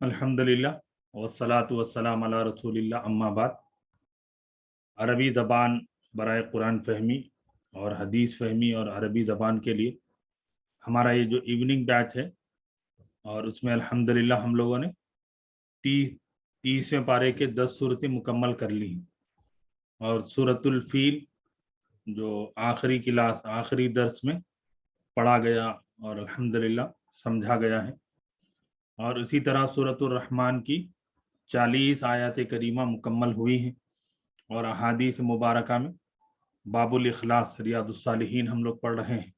अल्हम्दुलिल्लाह वस्सलातु वस्सलाम अला रसूलिल्लाह अम्मा बाद। अरबी ज़बान बराए कुरान फ़हमी और हदीस फ़हमी और अरबी ज़बान के लिए हमारा ये जो इवनिंग बैच है, और उसमें अल्हम्दुलिल्लाह हम लोगों ने 30वें पारे के 10 सूरतें मुकम्मल कर ली हैं। और सूरतुल फील जो आखिरी दर्स में पढ़ा गया और अल्हम्दुलिल्लाह समझा गया है। और इसी तरह सूरतुर रहमान की 40 आयत करीमा मुकम्मल हुई हैं। और अहादीस मुबारका में बाबुल इखलास रियादुस सालिहीन हम लोग पढ़ रहे हैं।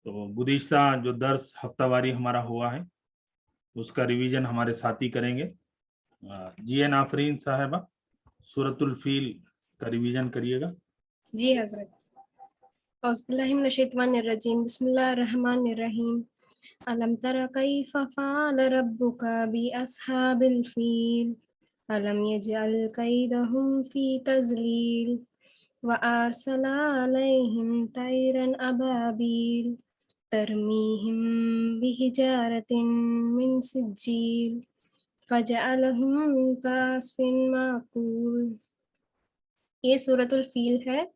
तो गुज़िश्ता जो दर्स हफ्तावारी हमारा हुआ है उसका रिवीजन हमारे साथी करेंगे। जी एन आफरीन साहबा, सूरतुल फील का रिवीजन करिएगा। जी हजरत। औज़ुबिल्लाहि मिनश्शैतानिर्रजीम, बिस्मिल्लाहिर्रहमानिर्रहीम। अलम तरा कैफ़ फ़अल रब्बुका बि अस्हाबिल फ़ील अलम यजअल कैदहुम फ़ी तज़लील व अरसला अलैहिम तैरन अबाबील तरमीहिम बिहिजारतिन मिन सिज्जील फजअलहुम कअस्फ़िन माकूल। ये सूरतुल फील है।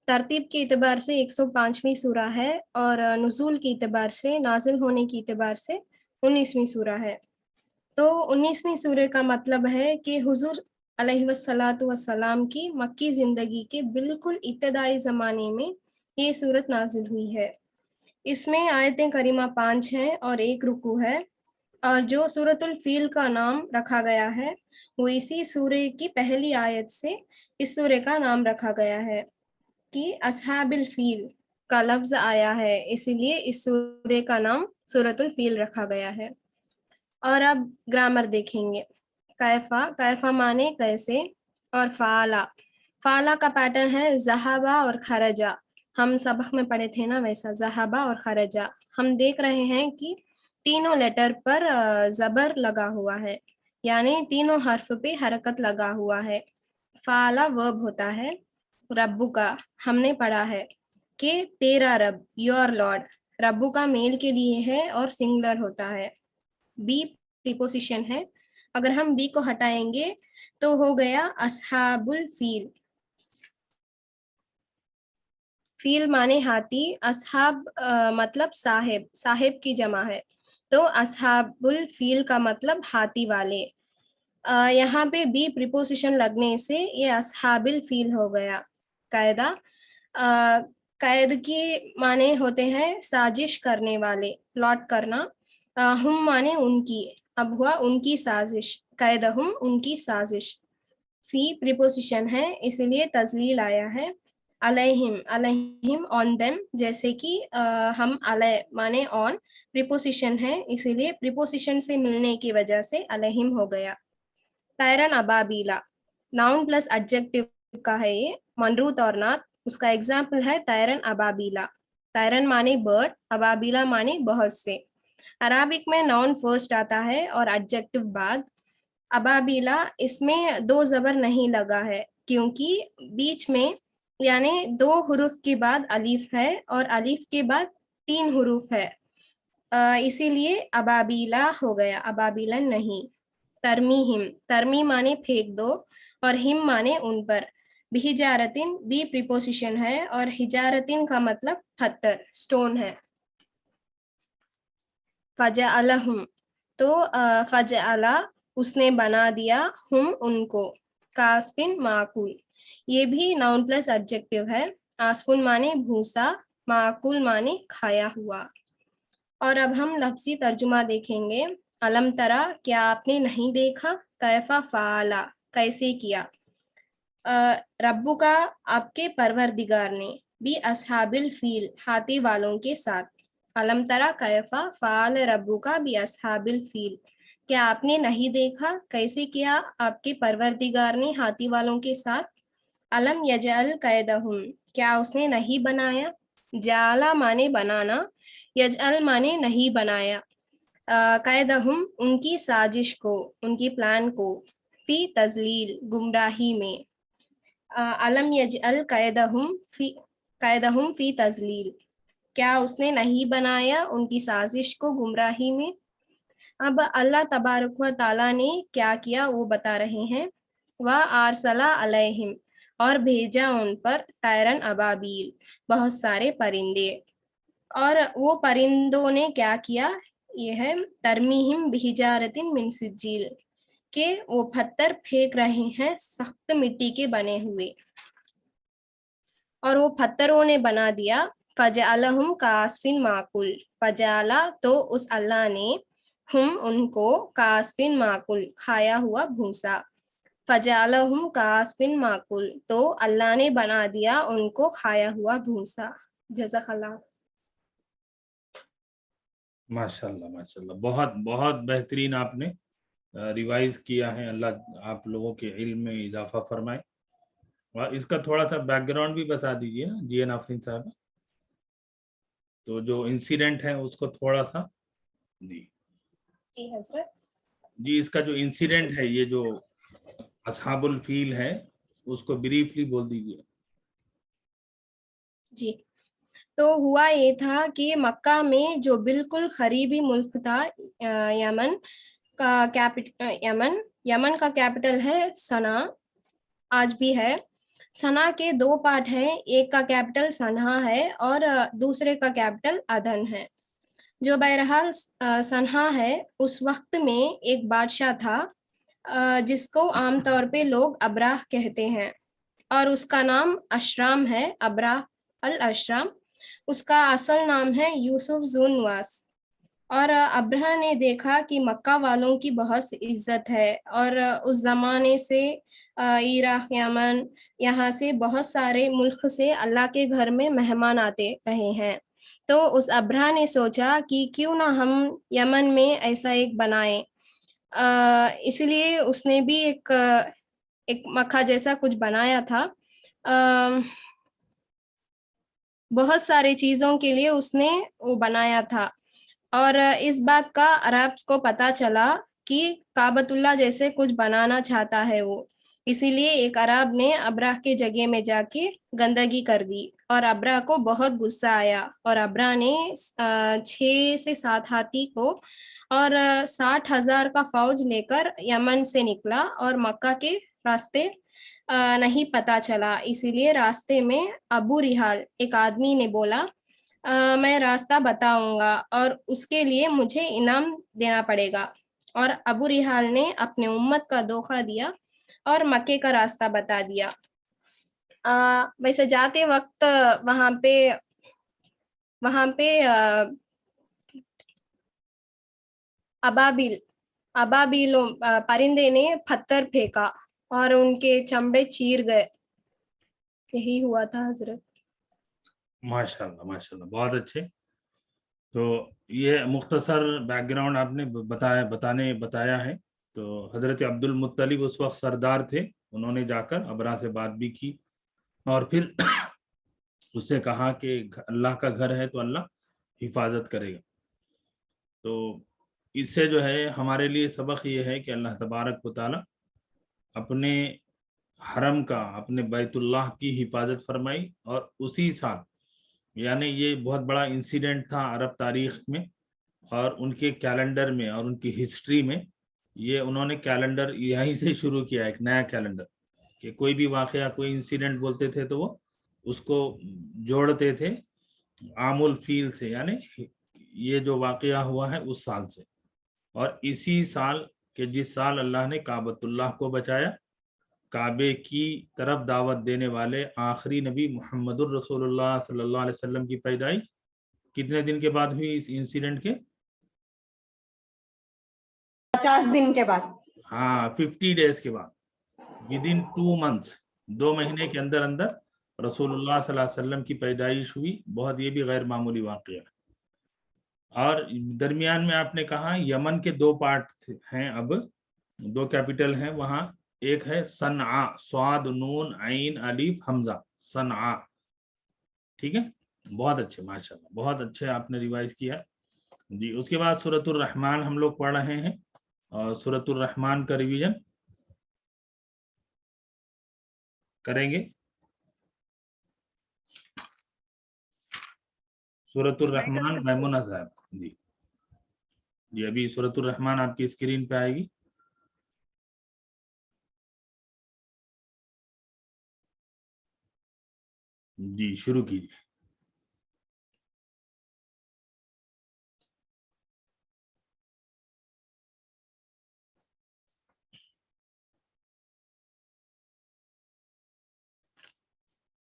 तरतीब के एतबार से 105वीं सूरा है और नुज़ूल के एतबार से, नाजिल होने के एतबार से 19वीं सूरा है। तो 19वीं सूरे का मतलब है कि हुज़ूर अलैहिस्सलातु वस्सलाम की मक्की ज़िंदगी के बिल्कुल इब्तिदाई ज़माने में ये सूरत नाजिल हुई है। इसमें आयतें करीमा 5 हैं और 1 रुकू है। और जो सूरतुल फील का नाम रखा गया है वो इसी सूरे की पहली आयत से इस सूरे का नाम रखा गया है कि अस्हाबिल फील का लफ्ज आया है, इसीलिए इस सूरे का नाम सूरतुल फील रखा गया है। और अब ग्रामर देखेंगे। कैफा माने कैसे, और फाला का पैटर्न है ज़हाबा और खरजा। हम सबक में पढ़े थे ना, वैसा ज़हाबा और खरजा। हम देख रहे हैं कि तीनों लेटर पर ज़बर लगा हुआ है, यानी तीनों हर्फ पे हरकत लगा हुआ है। फाला वर्ब होता है। रब्बू का हमने पढ़ा है कि तेरा रब, योर लॉर्ड। रब्बू का मेल के लिए है और सिंगुलर होता है। बी प्रीपोजिशन है। अगर हम बी को हटाएंगे तो हो गया अस्हाबुल फील। फील माने हाथी, अस्हाब मतलब साहिब, साहिब की जमा है। तो अस्हाबुल फील का मतलब हाथी वाले। यहाँ पे बी प्रीपोजिशन लगने से ये अस्हाबिल फील हो गया। कायदा कैद की माने होते हैं साजिश करने वाले, प्लॉट करना। हम माने उनकी, अब हुआ उनकी साजिश, कैद हम उनकी साजिश। फी प्रीपोजिशन है इसलिए तजलील आया है। अलैहिम ऑन देम, जैसे कि हम अलै माने ऑन, प्रीपोजिशन है इसलिए प्रीपोजिशन से मिलने की वजह से अलैहिम हो गया। तैरन अबाबीला नाउन प्लस एडजेक्टिव का है ये, मनरूत और नात। उसका एग्जाम्पल है तैरन अबाबीला। तैरन माने बर्ड, अबाबीला माने बहुत से। अराबिक में नाउन फर्स्ट आता है और एडजेक्टिव बाद। अबाबीला इसमें 2 ज़बर नहीं लगा है क्योंकि बीच में यानी 2 हुरूफ के बाद अलीफ है और अलीफ के बाद 3 हुरूफ है, इसीलिए अबाबीला हो गया, अबाबीला नहीं। तरमीहिम, तरमी माने फेंक दो और हिम माने उन पर। बिहिजारतिन बी प्रीपोजिशन है और हिजारतिन का मतलब पत्थर, स्टोन है। फजअलहुम, तो फजअला उसने बना दिया, हम उनको। कास्फिन माकुल, ये भी नाउन प्लस एडजेक्टिव है। आसफुन माने भूसा, माकुल माने खाया हुआ। और अब हम लफ्जी तर्जुमा देखेंगे। अलम तरा, क्या आपने नहीं देखा। कैफा फाला, कैसे किया। रब्बू का आपके परवरदिगार ने, बी अस्हाबिल फील हाथी वालों के साथ। अलम तरा कैफा फाल रब्बू का बी अस्हाबिल फील, क्या आपने नहीं देखा कैसे किया आपके परवरदिगार ने हाथी वालों के साथ। अलम यजअल कैदहुम, क्या उसने नहीं बनाया। जाला माने बनाना, यजअल माने नहीं बनाया। कैदहुम उनकी साजिश को, उनकी प्लान को। फी तजलील गुमराही में। अलम यजअल कैदहुम फी तजलील, क्या उसने नहीं बनाया उनकी साजिश को गुमराही में। اب اللہ तबारक व ताला ने क्या किया वो बता रहे हैं। व आरसला अलैहिम, और भेजा उन पर तैरन अबाबील, बहुत सारे परिंदे। और वो परिंदों ने क्या किया, ये है तरमीहिम बिहिजारतिन मिन सिज्जील, कि वो पत्थर फेंक रहे हैं सख्त मिट्टी के बने हुए, और वो पत्थरों ने बना दिया फजअलहुम कास्फिन माकुल, फजाला तो उस अल्लाह ने, हम उनको, कास्फिन माकुल खाया हुआ भूसा, फजालहुम कास्फिन माकुल तो अल्लाह ने बना दिया उनको खाया हुआ भूसा। जज़ाकल्लाह। माशाल्लाह माशाल्लाह, बहुत बहुत बेहतरीन आपने रिवाइज किया है। अल्लाह आप लोगों के इल्म में इजाफा फरमाए। और इसका थोड़ा सा बैकग्राउंड भी बता दीजिए ना जी एन आफरीन साहब, तो जो इंसिडेंट है उसको थोड़ा सा। जी जी हजरत। जी, इसका जो इंसिडेंट है, ये जो असहाबुल फील है, उसको ब्रीफली बोल दीजिए। जी, तो हुआ ये था कि मक्का में जो बिल्कुल करीबी मुल्क था, यमन का यमन का कैपिटल है सना, आज भी है। सना के दो पार्ट हैं, एक का कैपिटल सनहा है और दूसरे का कैपिटल अदन है। जो बहरहाल सनहा है, उस वक्त में एक बादशाह था जिसको आमतौर पे लोग अब्राह कहते हैं, और उसका नाम अशराम है, अब्राह अल अशराम। उसका असल नाम है यूसुफ जुनवास। और अब्राह ने देखा कि मक्का वालों की बहुत इज्जत है, और उस जमाने से इराक, यमन, यहाँ से बहुत सारे मुल्क से अल्लाह के घर में मेहमान आते रहे हैं। तो उस अब्राह ने सोचा कि क्यों ना हम यमन में ऐसा एक बनाएं। इसलिए उसने भी एक मक्का जैसा कुछ बनाया था। अ, बहुत सारे चीज़ों के लिए उसने वो बनाया था। और इस बात का अरब्स को पता चला कि काबतुल्लाह जैसे कुछ बनाना चाहता है वो। इसीलिए एक अरब ने अब्राह के जगह में जाके गंदगी कर दी, और अब्राह को बहुत गुस्सा आया, और अब्राह ने 6 से 7 हाथी को और 60,000 का फौज लेकर यमन से निकला, और मक्का के रास्ते नहीं पता चला। इसीलिए रास्ते में अबू रिहाल एक आदमी ने बोला, मैं रास्ता बताऊंगा और उसके लिए मुझे इनाम देना पड़ेगा। और अबू रिहाल ने अपने उम्मत का धोखा दिया और मक्के का रास्ता बता दिया। वैसे जाते वक्त वहां पे अबाबिलों परिंदे ने पत्थर फेंका और उनके चमड़े चीर गए। यही हुआ था हजरत। माशाल्लाह माशाल्लाह, बहुत अच्छे। तो ये मुख्तसर बैकग्राउंड आपने बताया है। तो हजरत अब्दुल मुत्तलिब उस वक्त सरदार थे, उन्होंने जाकर अबरा से बात भी की, और फिर उससे कहा कि अल्लाह का घर है तो अल्लाह हिफाजत करेगा। तो इससे जो है हमारे लिए सबक ये है कि अल्लाह तबारक व तआला अपने हरम का, अपने बैतुल्लाह की हिफाजत फरमाई। और उसी साल, यानी ये बहुत बड़ा इंसिडेंट था अरब तारीख में और उनके कैलेंडर में और उनकी हिस्ट्री में। ये उन्होंने कैलेंडर यहीं से शुरू किया, एक नया कैलेंडर, कि कोई भी वाकया, कोई इंसिडेंट बोलते थे तो वो उसको जोड़ते थे आमुल फील से, यानी ये जो वाकया हुआ है उस साल से। और इसी साल के जिस साल अल्लाह ने काबतुल्लाह को बचाया, काबे की तरफ दावत देने वाले आखिरी नबी मुहम्मदुर रसूलुल्लाह सल्लल्लाहु अलैहि वसल्लम की पैदाइश कितने दिन के बाद हुई इस इंसिडेंट के? 50 दिन के बाद। हाँ, 50 डेज के बाद, विद इन 2 मंथ्स, 2 महीने के अंदर अंदर रसूलुल्लाह सल्लल्लाहु अलैहि वसल्लम की पैदाइश हुई। बहुत, ये भी गैर मामूली वाकया है। और दरमियान में आपने कहा यमन के 2 पार्ट हैं, अब 2 कैपिटल हैं वहाँ। एक है सनआ, स्वाद नून आइन अलिफ हमजा, सनआ। ठीक है, बहुत अच्छे, माशाल्लाह, बहुत अच्छे आपने रिवाइज किया जी। उसके बाद सूरतुर रहमान हम लोग पढ़ रहे हैं, और सूरतुर रहमान का रिवीजन करेंगे। सूरतुर रहमान मैमुना साहब जी। جی ابھی سورۃ الرحمن آپ کی اسکرین پہ آئے گی. جی شروع کیجیے.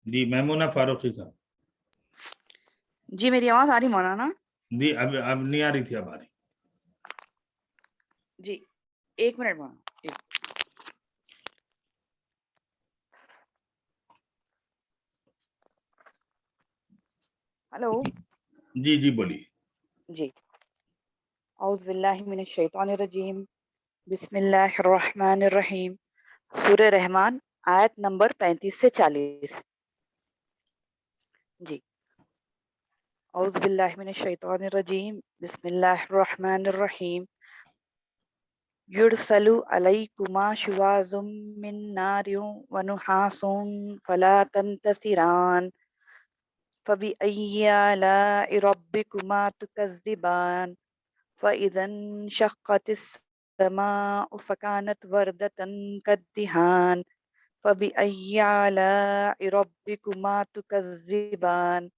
جی میمونہ فاروقی صاحب. جی میری آواز آ رہی مولانا؟ جی اب نہیں آ رہی تھی، اب آ رہی. جی ایک منٹ مولانا. ہلو. جی جی بولیے. جی اعوذ باللہ من الشیطان الرجیم، بسم اللہ الرحمن الرحیم. سورہ رحمان آیت نمبر 35 سے 40. جی اعوذ باللہ من الشیطان الرجیم، بسم اللہ الرحمن الرحیم. یرسل علیکما شواظ من نار ونحاس فلا تنتصران فبأي آلاء ربكما تكذبان فإذا انشقت السماء فكانت وردة كالدهان فبأي آلاء ربكما تكذبان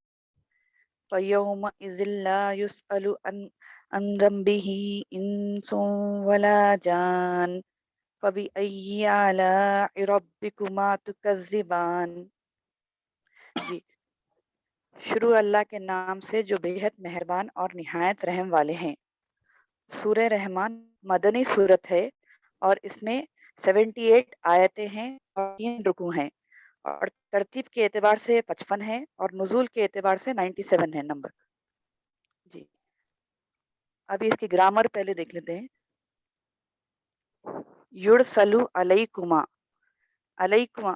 فيومئذ لا يسأل عن ذنبه إنس ولا جان فبأي آلاء ربكما تكذبان. جی شروع اللہ کے نام سے جو بےحد مہربان اور نہایت رحم والے ہیں. سورہ رحمان مدنی سورت ہے اور اس میں 78 آیتیں ہیں اور 3 رکوع ہیں، اور ترتیب کے اعتبار سے 55 ہے اور نزول کے اعتبار سے 97 ہے نمبر. جی ابھی اس کی گرامر پہلے دیکھ لیتے ہیں. یرسلو علیکما، علیکما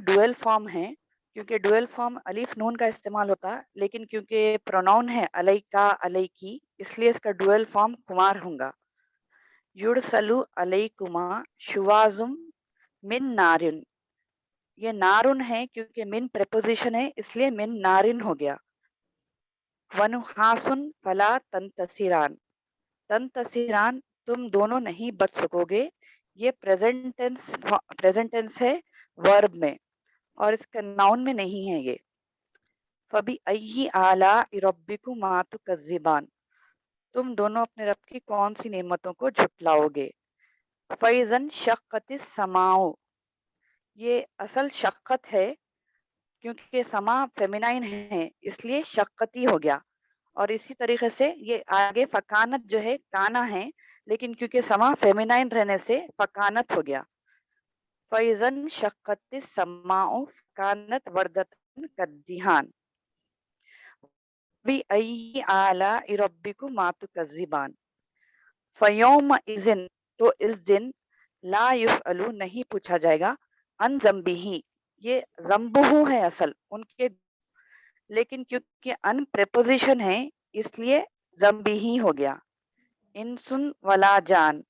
ڈویل فارم ہے، کیونکہ ڈویل فارم الف نون کا استعمال ہوتا ہے، لیکن کیونکہ پروناؤن ہے علیکا علیکی، اس لیے اس کا ڈویل فارم کمار ہوگا. یرسلو علیکما شوازم من نارن، یہ نارن ہے کیونکہ من پریپوزیشن ہے اس لیے من نارن ہو گیا. ونحاسن فلا تنتصران، تنتصران تم دونوں نہیں بچ سکو گے، یہ پریزنٹ ٹینس ہے ورب میں اور اس کا ناؤن میں نہیں ہے یہ. فبأي آلاء ربكما تكذبان، تم دونوں اپنے رب کی کون سی نعمتوں کو جھٹلاؤ گے. فَإِذَا انشَقَّتِ السَّمَاءُ، یہ اصل شقت ہے کیونکہ سما فیمینائن ہے اس لیے شقتی ہو گیا، اور اسی طریقے سے یہ آگے فکانت جو ہے کانا ہے، لیکن کیونکہ سما فیمینائن رہنے سے فکانت ہو گیا. فَإِذَا انشَقَّتِ السَّمَاءُ فَكَانَتْ وَرْدَةً كَالدِّهَانِ بِأَيِّ آلَاءِ رَبِّكُمَا تُكَذِّبَانِ. فَيَوْمَئِذٍ، تو اس دن، لا یسألو نہیں پوچھا جائے گا، ان ذنبہ، یہ ذنبہ ہے اصل ان کے، لیکن کیونکہ ان پریپوزیشن ہے اس لیے ذنبہ ہو گیا. انسن ولا جان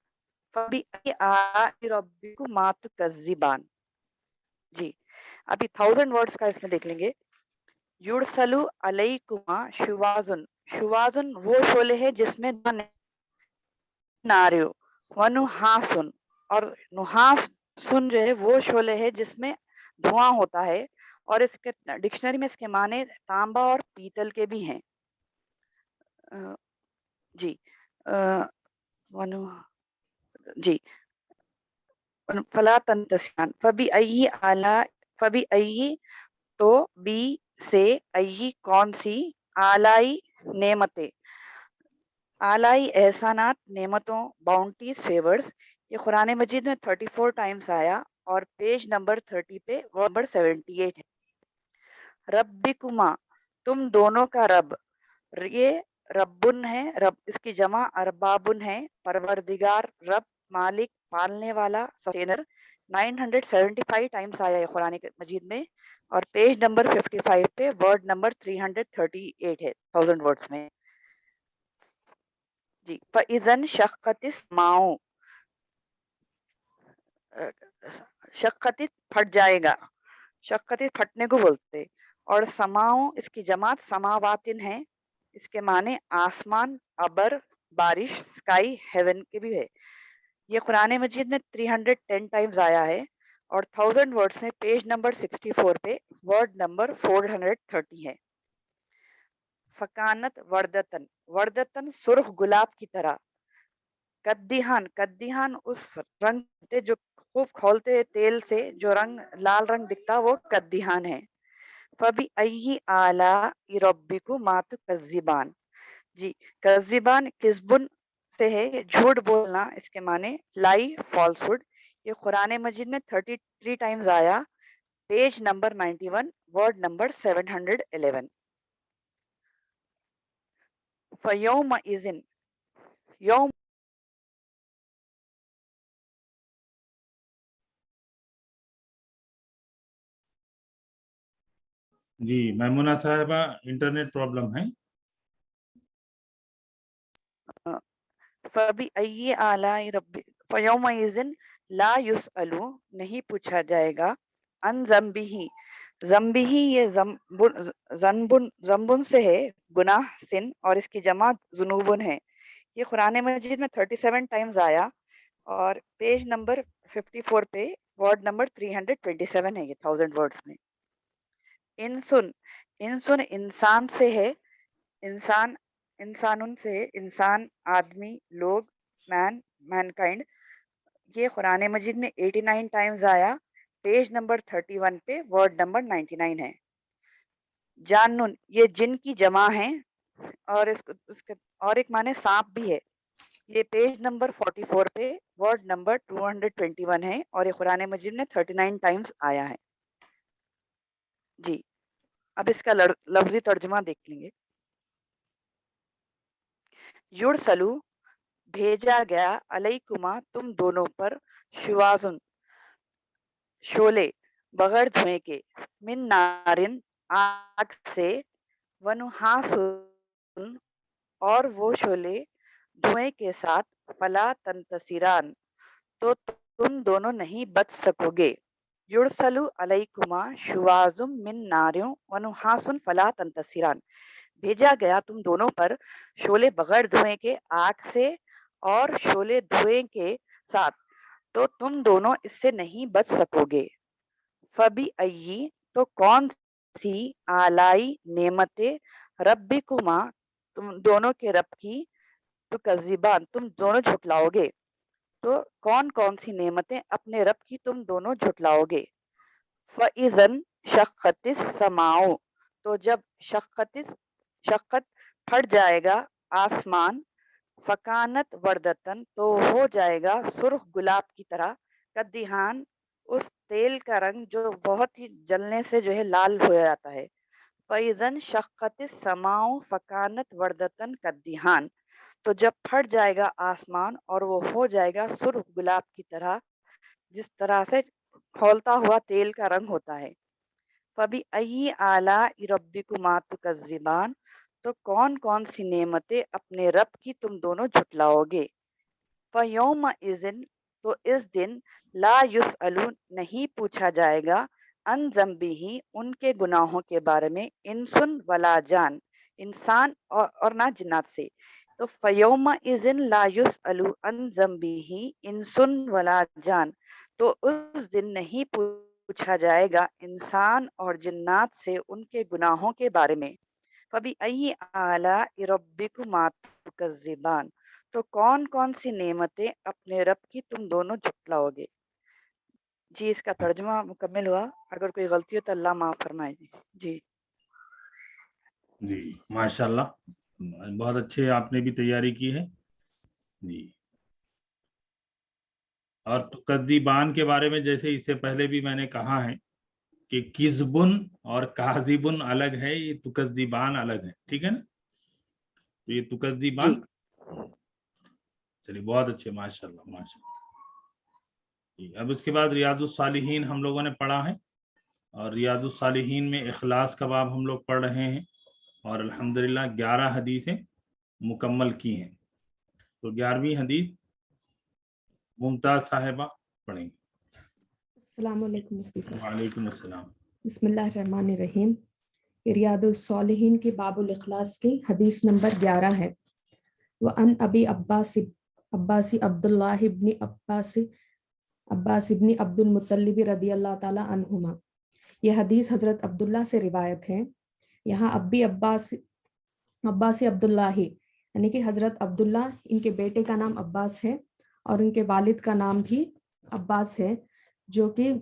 فبأي آلاء ربكما تكذبان. جی ابھی 1000 ورڈز کا اس میں دیکھ لیں گے. یرسلو علیکما شوازن، شوازن وہ شعلے ہے جس میں ناریو، ونحاسن، اور نحاس سن جو ہے وہ شعلے ہے جس میں دھواں ہوتا ہے، اور اس کے ڈکشنری میں اس کے معنی تانبا اور پیتل کے بھی ہیں. جی جی فلا تنتسیان فبأي آلاء، فبأي تو بی سے، ای کون سی، آلائی نعمتیں، آلائی احسانات، نعمتوں، باؤنٹیز، فیورز. یہ قرآن مجید میں 34 ٹائمز آیا اور پیج نمبر 30 پہ نمبر 78 ہے. ربکما، تم دونوں کا رب، یہ ربن ہے، رب اس کی جمع اربابن ہے، پروردگار، رب، مالک، پالنے والا، سسٹینر. 975 ٹائمز آیا ہے قرآن مجید میں، اور پیج نمبر 55 پہ ورڈ نمبر 338 ہے 1000 ورڈز میں. جی فَإِذَا انشَقَّتِ السَّمَاءُ، شقتی پھٹ جائے گا، شقتی پھٹنے کو بولتے. اور سماؤں اس کی جماعت سماواتن ہے، اس کے معنی آسمان، ابر، बारिश, स्काई, हेवन के भी है। ये कुरान मजीद में 310 टाइम्स आया है और 1000 वर्ड्स में पेज नंबर 64 पे वर्ड नंबर 430 है। फकानत वर्दतन, वर्दतन सुर्ख गुलाब की तरह। कद्दिहान, कद्दिहान उस रंग से जो खूब खौलते तेल से जो रंग लाल रंग दिखता वो कद्दिहान है। फबी अय्यी आला रब्बिकु मातु कज़्ज़िबान, जी कज़्ज़िबान किस्बुन से है झूठ बोलना, इसके माने लाई, फॉल्सहुड। ये कुरान मजीद में 33 टाइम्स आया, पेज नंबर 91 वर्ड नंबर 711। फयौम इज़िन, यौम जी मैमुना साहिबा, इंटरनेट प्रॉब्लम है। फबी अय्यी आला रब्बी, फयौम इज़िन ला युसअलु, नहीं पूछा जाएगा, अन ज़म्बिही, ज़म्बिही ये ज़म्बुन से है गुनाह, सिन, और इसकी जमा जुनूबुन है। ये कुरान मजीद में 37 टाइम्स आया और पेज नंबर 54 पे वर्ड नंबर 327 है ये 1000 वर्ड्स में। इंसुन, इंसुन इंसान से है, इंसान, इंसानुन से है, इंसान, आदमी, लोग, मैन, मैनकाइंड। ये कुरान मजीद में 89 टाइम्स आया, पेज नंबर 31 पे वर्ड नंबर 99 है। जाननुन ये जिन की जमा है और इसका और एक माने सांप भी है। ये पेज नंबर 44 पे वर्ड नंबर 221 है और ये कुरान मजीद में 39 टाइम्स आया है। जी अब इसका लफ्जी तर्जुमा देख लेंगे। युरसलू भेजा गया, अलैकुमा तुम दोनों पर, शुवाजुन शोले, बगैर धुएं के, मिन नारिन आग से, वनुहासुन और वो शोले धुएं के साथ, फला तंतसिरान तो तुम दोनों नहीं बच सकोगे। युरसलु अलैकुमा शुवाजुम मिन नारियों वनुहासुन फला तंतसिरान, भेजा गया तुम दोनों पर शोले बगैर धुएं के आग से और शोले धुएं के साथ, तो तुम दोनों इससे नहीं बच सकोगे। फबी अय्यी तो कौन सी, आलाई नेमते, रब्बिकुमा तुम दोनों के रब की, तो कज़्ज़िबान तुम दोनों झुटलाओगे। तो कौन कौन सी नेमतें अपने रब की तुम दोनों झुटलाओगे। फ़इज़न शक़्क़तिस समाओ, तो जब शक़्क़त फट जाएगा आसमान, फ़कानत वर्दतन तो हो जाएगा सुर्ख गुलाब की तरह, कद्दिहान उस तेल का रंग जो बहुत ही जलने से जो है लाल हो जाता है। फ़इज़न शक़्क़तिस समाओ फ़कानत वर्दतन कद्दिहान, तो जब फट जाएगा आसमान और वो हो जाएगा सुर्ख गुलाब की तरह, जिस तरह से खौलता हुआ तेल का रंग होता है। फबी अय्यी आला रब्बिकुमा तुकज़्ज़िबान, तो कौन कौन सी नेमतें अपने रब की तुम दोनों झुटलाओगे। फयौम इज़िन तो इस दिन, ला युसअलु नहीं पूछा जाएगा, अन ज़म्बिही उनके गुनाहों के बारे में, इंसुन वला जान इंसान और ना जिन्नात से। तो फयौम इज़िन ला युसअलु अन ज़म्बिही इंसुन वला जान, तो उस दिन नहीं पूछा जाएगा इंसान और जिन्नात से उनके गुनाहों के बारे में। फबी अय्यी आला रब्बिकुमा तुकज़्ज़िबान, तो कौन कौन सी नेमतें अपने रब की तुम दोनों झुटलाओगे। जी इसका तर्जुमा मुकम्मल हुआ, अगर कोई गलती हो तो अल्लाह माफ फरमाए। जी जी माशाल्लाह, बहुत अच्छे आपने भी तैयारी की है जी। और तुकज़्ज़िबान के बारे में जैसे इससे पहले भी मैंने कहा है कि किज़्बुन और काज़िबुन अलग है, ये तुकज़्ज़िबान अलग है, ठीक है ना। तो ये तुकज़्ज़िबान, चलिए बहुत अच्छे, माशाल्लाह माशाल्लाह। अब इसके बाद रियादुस सालिहीन हम लोगों ने पढ़ा है और रियादुस सालिहीन में इखलास का बाब हम लोग पढ़ रहे हैं और अल्हम्दुलिल्लाह 11 हदीसें मुकम्मल की हैं। तो 11वीं हदीस मुमताज साहिबा पढ़ेंगे। अस्सलाम वालेकुम मुफ्ती साहब। वालेकुम अस्सलाम। बिस्मिल्लाहिर्रहमानिर्रहीम। रियादुस सालिहीन के बाबुल इखलास की हदीस नंबर 11 है। वअन अबी अब्बासी अब्दुल्लाह इब्न अब्दुल मुत्तलिब रदियल्लाहु ताला अन्हुमा। यह हदीस हजरत अब्दुल्ला से रिवायत है। यहाँ अब्बासी अब्दुल्लाही यानी कि हजरत अब्दुल्ला, इनके बेटे का नाम अब्बास है और इनके वालिद का नाम भी अब्बास है, जो कि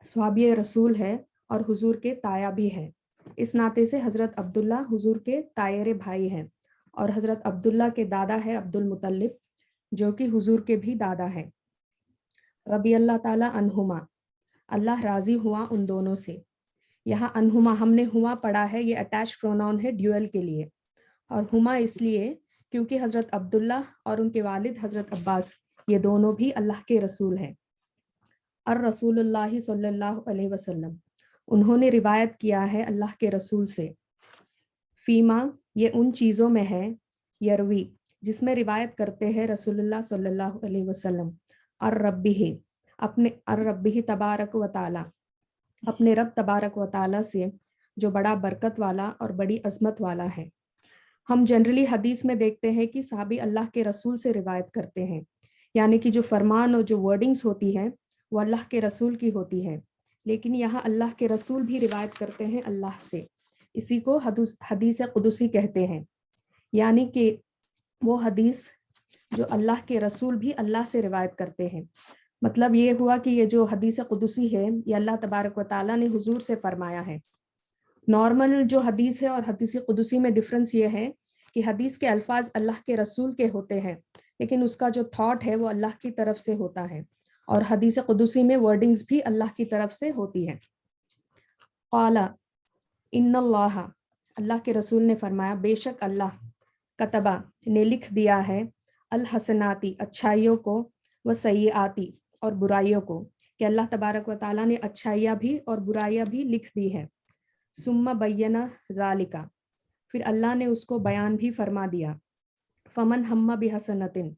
सहाबी रसूल है और हुजूर के ताया भी है। इस नाते से हजरत अब्दुल्ला हुजूर के तायरे भाई हैं और हजरत अब्दुल्ला के दादा है अब्दुल मुतल्लिब, जो कि हुजूर के भी दादा है। रदियल्लाहु ताला अन्हुमा, अल्लाह राजी हुआ उन दोनों से। यहाँ अनहुमा हमने हुआ पढ़ा है, ये अटैच प्रोनाउन है ड्यूअल के लिए, और हुमा इसलिए क्योंकि हजरत अब्दुल्ला और उनके वालिद हजरत अब्बास ये दोनों भी अल्लाह के रसूल हैं। और रसूलुल्लाह सल्लल्लाहु अलैहि वसल्लम, उन्होंने रिवायत किया है अल्लाह के रसूल से। फीमा, ये उन चीज़ों में है, यरवी, जिसमें रिवायत करते हैं रसूलुल्लाह सल्लल्लाहु अलैहि वसल्लम, और रब्बिही, अपने रब्बिही तबारक व ताला, अपने रब तबारक व ताला से, जो बड़ा बरकत वाला और बड़ी अजमत वाला है। हम जनरली हदीस में देखते हैं कि साहबी अल्लाह के रसूल से रिवायत करते हैं, यानी कि जो फरमान और जो वर्डिंग्स होती है वो अल्लाह के रसूल की होती है, लेकिन यहाँ अल्लाह के रसूल भी रिवायत करते हैं अल्लाह से। इसी को हदीस कुदुसी कहते हैं, यानी कि वो हदीस जो अल्लाह के रसूल भी अल्लाह से रिवायत करते हैं। मतलब ये हुआ कि ये जो हदीस कुदुसी है ये अल्लाह तबारक व ताला ने हुजूर से फरमाया है। नॉर्मल जो हदीस है और हदीस कुदुसी में डिफरेंस ये है कि हदीस के अल्फाज अल्लाह के रसूल के होते हैं, लेकिन उसका जो थॉट है वो अल्लाह की तरफ से होता है, और हदीस कुदुसी में वर्डिंग्स भी अल्लाह की तरफ से होती है। क़ाला इन्नल्लाह, अल्लाह के रसूल ने फरमाया, बेशक अल्लाह, कतबा, ने लिख दिया है, अल हसनाती, अच्छाइयों को, व सय्याती, और बुराइयों को, कि अल्लाह तबारक व ताला ने अच्छाइयाँ भी और बुराइयाँ भी लिख दी है। सुम्मा बय्यना ज़ालिका, फिर अल्लाह ने उसको बयान भी फरमा दिया। फमन हम्मा बिहसनतिन,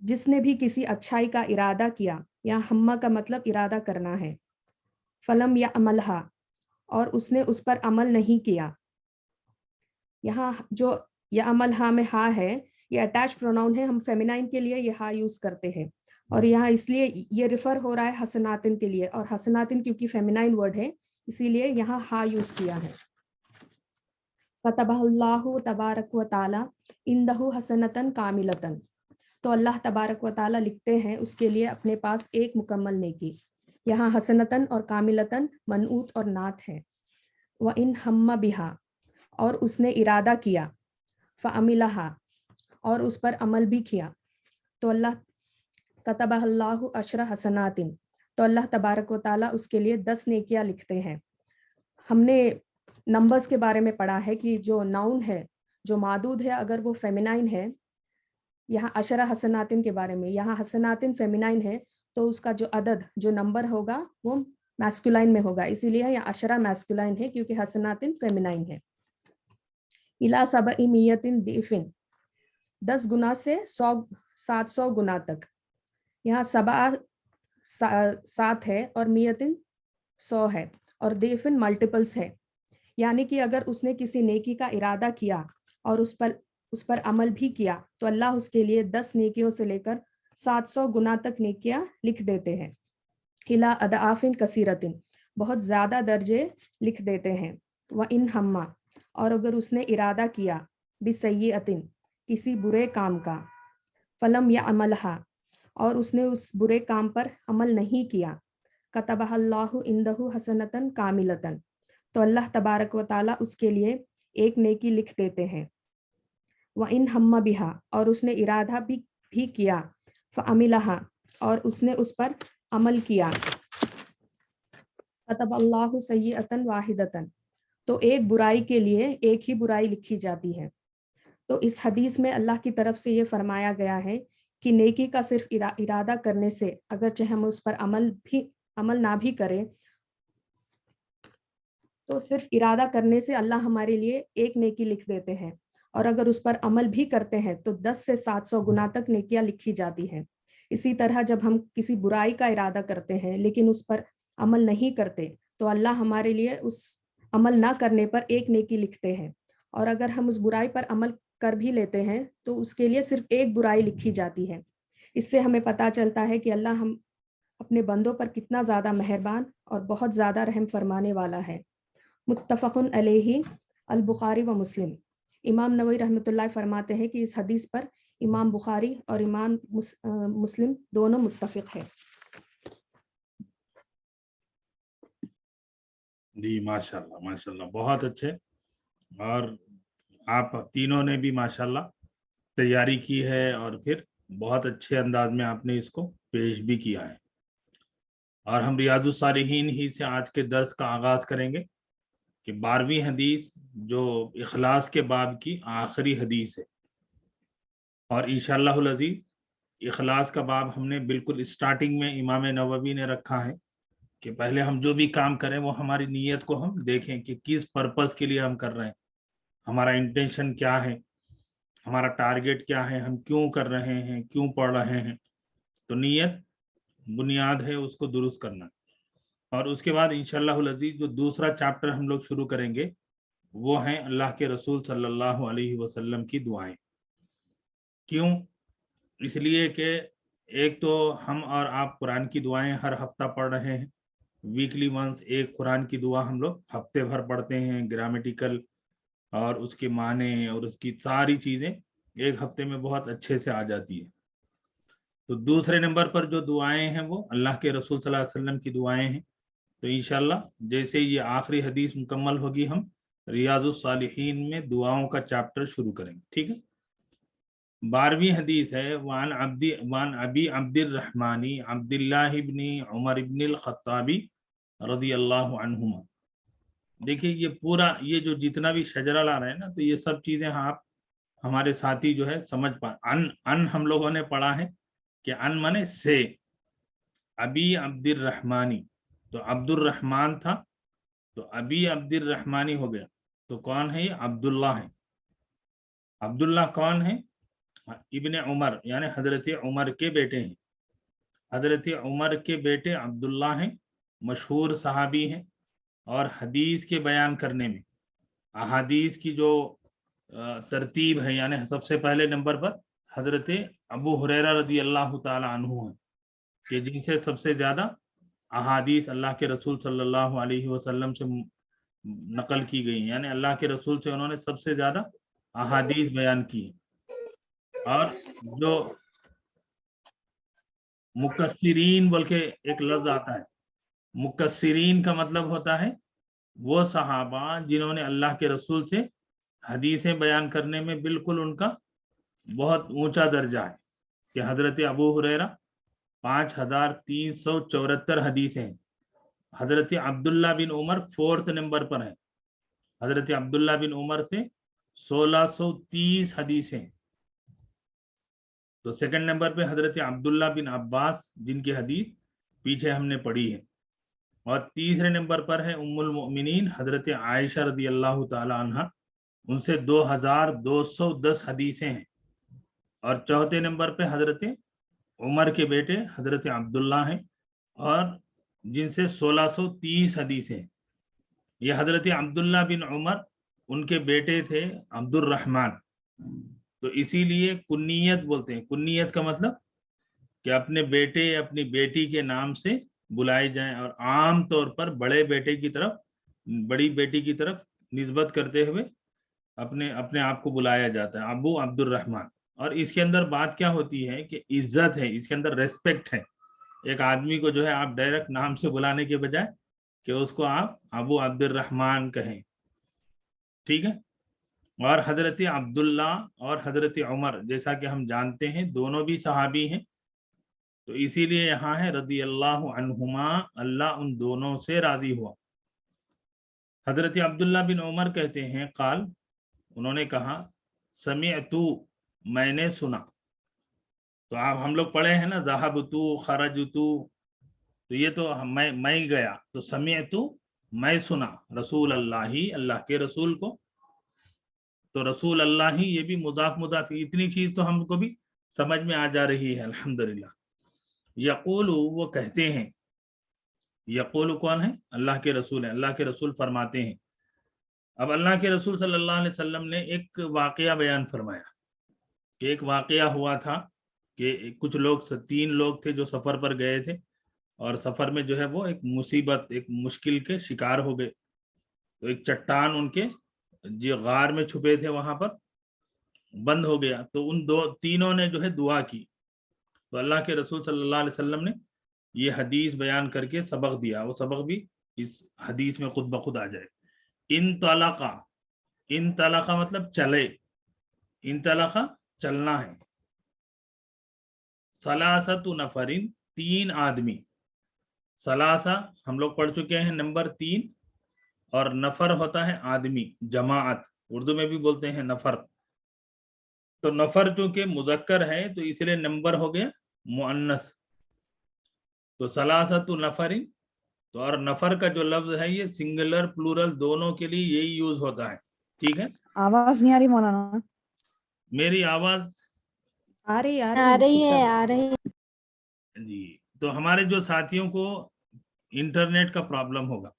जिसने भी किसी अच्छाई का इरादा किया, यहाँ हम्मा का मतलब इरादा करना है। फलम या अमलहा, और उसने उस पर अमल नहीं किया। यहाँ जो या अमलहा में हा है, ये अटैच प्रोनाउन है, हम फेमिनाइन के लिए ये हा यूज करते हैं, और यहाँ इसलिए ये रिफर हो रहा है हसनातिन के लिए, और हसनातिन क्योंकि फेमिनाइन वर्ड है इसीलिए यहाँ हा यूज किया है। कतबहल्लाहु तबारक व ताला इंदहु हसनतन कामिलतन, तो अल्लाह तबारक व ताला लिखते हैं उसके लिए अपने पास एक मुकम्मल नेकी। यहाँ हसनतन और कामिलतन मनऊत और नात है। व इन हम्मा बिहा, और उसने इरादा किया, फ़अमिलहा, और उस पर अमल भी किया, तो अल्लाह कतबहल्लाहु अशरा हसनातिन, तो अल्लाह तबारक व ताला उसके लिए 10 नेकियां लिखते हैं। हमने नंबर्स के बारे में पढ़ा है कि जो नाउन है, जो मादूद है, अगर वो फेमिनाइन है, यहाँ अशरा हसनातिन के बारे में, यहाँ हसनातिन फेमिनाइन है तो उसका जो अदद, जो नंबर होगा वो मैस्कुलाइन में होगा, इसीलिए यहाँ अशरा मैस्कुलाइन है क्योंकि हसनातिन फेमिनाइन है। इला सबई मियतिन दिफिन, 10 गुना से 700 गुना तक। यहाँ सबा 7 है और मियतिन 100 है, और दिफिन मल्टीपल्स है, यानी कि अगर उसने किसी नेकी का इरादा किया और उस पर अमल भी किया तो अल्लाह उसके लिए 10 नेकियों से लेकर 700 गुना तक नेकियां लिख देते हैं। इला अदआफिन कसीरतिन, बहुत ज्यादा दर्जे लिख देते हैं। व इन हम्मा, और अगर उसने इरादा किया, बिसय्यतिन, किसी बुरे काम का, फलम या अमलहा, और उसने उस बुरे काम पर अमल नहीं किया, कतबहल्लाहु इंदहु हसनतन कामिलतन, तो अल्लाह तबारक व ताला उसके लिए एक नेकी लिख देते हैं। व इन हम्मा बिहा, और उसने इरादा भी किया, फ़अमिलहा, और उसने उस पर अमल किया, कतबल्लाहु सय्यतन वाहिदतन, तो एक बुराई के लिए एक ही बुराई लिखी जाती है। तो इस हदीस में अल्लाह की तरफ से ये फरमाया गया है कि नेकी का सिर्फ इरादा करने से, अगर चाहे हम उस पर अमल ना भी करें, तो सिर्फ इरादा करने से अल्लाह हमारे लिए एक नेकी लिख देते हैं, और अगर उस पर अमल भी करते हैं तो 10 से 700 गुना तक नेकियां लिखी जाती हैं। इसी तरह जब हम किसी बुराई का इरादा करते हैं लेकिन उस पर अमल नहीं करते तो अल्लाह हमारे लिए उस अमल ना करने पर एक नेकी लिखते हैं, और अगर हम उस बुराई पर अमल کر بھی لیتے ہیں تو اس کے لیے صرف ایک برائی لکھی جاتی ہے۔ اس سے ہمیں پتہ چلتا ہے کہ اللہ ہم اپنے بندوں پر کتنا زیادہ مہربان اور بہت زیادہ رحم فرمانے والا ہے۔ متفق علیہ البخاری و مسلم۔ امام نووی رحمۃ اللہ فرماتے ہیں کہ اس حدیث پر امام بخاری اور امام مسلم دونوں متفق ہیں۔ جی ماشاءاللہ ماشاءاللہ، بہت اچھے، اور آپ تینوں نے بھی ماشاءاللہ تیاری کی ہے اور پھر بہت اچھے انداز میں آپ نے اس کو پیش بھی کیا ہے۔ اور ہم ریاض الصالحین ہی سے آج کے درس کا آغاز کریں گے کہ 12ویں حدیث جو اخلاص کے باب کی آخری حدیث ہے، اور انشاءاللہ العزیز اخلاص کا باب ہم نے بالکل اسٹارٹنگ میں امام نووی نے رکھا ہے کہ پہلے ہم جو بھی کام کریں وہ ہماری نیت کو ہم دیکھیں کہ کس پرپس کے لیے ہم کر رہے ہیں، ہمارا انٹینشن کیا ہے، ہمارا ٹارگٹ کیا ہے، ہم کیوں کر رہے ہیں، کیوں پڑھ رہے ہیں۔ تو نیت بنیاد ہے اس کو درست کرنا۔ اور اس کے بعد انشاءاللہ العزیز جو دوسرا چیپٹر ہم لوگ شروع کریں گے وہ ہیں اللہ کے رسول صلی اللہ علیہ وسلم کی دعائیں۔ کیوں؟ اس لیے کہ ایک تو ہم اور آپ قرآن کی دعائیں ہر ہفتہ پڑھ رہے ہیں، ویکلی ونس ایک قرآن کی دعا ہم لوگ ہفتے بھر پڑھتے ہیں، گرامیٹیکل اور اس کے معنی اور اس کی ساری چیزیں ایک ہفتے میں بہت اچھے سے آ جاتی ہے۔ تو دوسرے نمبر پر جو دعائیں ہیں وہ اللہ کے رسول صلی اللہ علیہ وسلم کی دعائیں ہیں۔ تو انشاءاللہ جیسے یہ آخری حدیث مکمل ہوگی ہم ریاض الصالحین میں دعاؤں کا چیپٹر شروع کریں گے، ٹھیک ہے۔ 12ویں حدیث ہے وان ابی عبد الرحمن عبداللہ ابن عمر ابن الخطابی رضی اللہ عنہما۔ دیکھیے یہ پورا یہ جو جتنا بھی شجرہ لا رہے ہیں نا، تو یہ سب چیزیں آپ ہمارے ساتھی جو ہے سمجھ پائیں۔ ان ہم لوگوں نے پڑھا ہے کہ ان مانے سے، ابی عبد الرحمانی تو عبد الرحمن تھا، تو ابی عبد الرحمانی ہو گیا، تو کون ہے یہ؟ عبداللہ ہے۔ عبداللہ کون ہے؟ ابن عمر، یعنی حضرت عمر کے بیٹے ہیں۔ حضرت عمر کے بیٹے عبداللہ ہیں، مشہور صحابی ہیں، اور حدیث کے بیان کرنے میں احادیث کی جو ترتیب ہے، یعنی سب سے پہلے نمبر پر حضرت ابو ہریرہ رضی اللہ تعالی عنہ ہیں، کہ جن سے سب سے زیادہ احادیث اللہ کے رسول صلی اللہ علیہ وسلم سے نقل کی گئی، یعنی اللہ کے رسول سے انہوں نے سب سے زیادہ احادیث بیان کی۔ اور جو مکسرین بول کے ایک لفظ آتا ہے، مکسرین کا مطلب ہوتا ہے وہ صحابہ جنہوں نے اللہ کے رسول سے حدیثیں بیان کرنے میں بالکل ان کا بہت اونچا درجہ ہے، کہ حضرت ابو ہریرہ 5374 حدیثیں ہیں، حضرت عبداللہ بن عمر 4 نمبر پر ہیں، حضرت عبداللہ بن عمر سے 1630 حدیثیں، تو سیکنڈ نمبر پہ حضرت عبداللہ بن عباس جن کی حدیث پیچھے ہم نے پڑھی ہے، اور تیسرے نمبر پر ہے ام المؤمنین حضرت عائشہ رضی اللہ تعالی عنہ، ان سے 2210 حدیثیں ہیں، اور چوتھے نمبر پہ حضرت عمر کے بیٹے حضرت عبداللہ ہیں، اور جن سے 1630 حدیثیں ہیں۔ یہ حضرت عبداللہ بن عمر ان کے بیٹے تھے عبد الرحمن، تو اسی لیے کنیت بولتے ہیں۔ کنیت کا مطلب کہ اپنے بیٹے اپنی بیٹی کے نام سے بلائے جائیں، اور عام طور پر بڑے بیٹے کی طرف بڑی بیٹی کی طرف نسبت کرتے ہوئے اپنے آپ کو بلایا جاتا ہے ابو عبد الرحمن۔ اور اس کے اندر بات کیا ہوتی ہے کہ عزت ہے، اس کے اندر ریسپیکٹ ہے۔ ایک آدمی کو جو ہے آپ ڈائریکٹ نام سے بلانے کے بجائے کہ اس کو آپ ابو عبد الرحمن کہیں، ٹھیک ہے۔ اور حضرت عبداللہ اور حضرت عمر جیسا کہ ہم جانتے ہیں دونوں بھی صحابی ہیں، تو اسی لیے یہاں ہے رضی اللہ عنہما، اللہ ان دونوں سے راضی ہوا۔ حضرت عبداللہ بن عمر کہتے ہیں قال، انہوں نے کہا سمعتو، میں نے سنا۔ تو آپ ہم لوگ پڑھے ہیں نا ذہبتو خرجتو، تو یہ تو میں گیا، تو سمعتو میں سنا رسول اللہ، اللہ کے رسول کو، تو رسول اللہ ہی یہ بھی مضاف مضاف، اتنی چیز تو ہم کو بھی سمجھ میں آ جا رہی ہے الحمدللہ۔ یقول، وہ کہتے ہیں، یقول کون ہے؟ اللہ کے رسول ہیں، اللہ کے رسول فرماتے ہیں اب اللہ کے رسول صلی اللہ علیہ وسلم نے ایک واقعہ بیان فرمایا کہ ایک واقعہ ہوا تھا کہ کچھ لوگ 3 لوگ تھے جو سفر پر گئے تھے اور سفر میں جو ہے وہ ایک مصیبت ایک مشکل کے شکار ہو گئے. تو ایک چٹان ان کے جو غار میں چھپے تھے وہاں پر بند ہو گیا. تو ان تینوں نے جو ہے دعا کی. تو اللہ کے رسول صلی اللہ علیہ وسلم نے یہ حدیث بیان کر کے سبق دیا. وہ سبق بھی اس حدیث میں خود بخود آ جائے. انطلقا مطلب چلے, انطلقا چلنا ہے. ثلاثۃ نفرین 3 آدمی. ثلاثہ ہم لوگ پڑھ چکے ہیں نمبر 3, اور نفر ہوتا ہے آدمی, جماعت, اردو میں بھی بولتے ہیں نفر. تو نفر چونکہ مذکر ہے تو اس لیے نمبر ہو گیا مؤنث. تو ثلاثۃ نفرین, تو اور نفر کا جو لفظ ہے یہ سنگولر پلورل دونوں کے لیے یہی یوز ہوتا ہے. ٹھیک ہے, آواز نہیں آ رہی مولانا. میری آواز آ رہی آ رہی ہے. جی. تو ہمارے جو ساتھیوں کو انٹرنیٹ کا پرابلم ہوگا,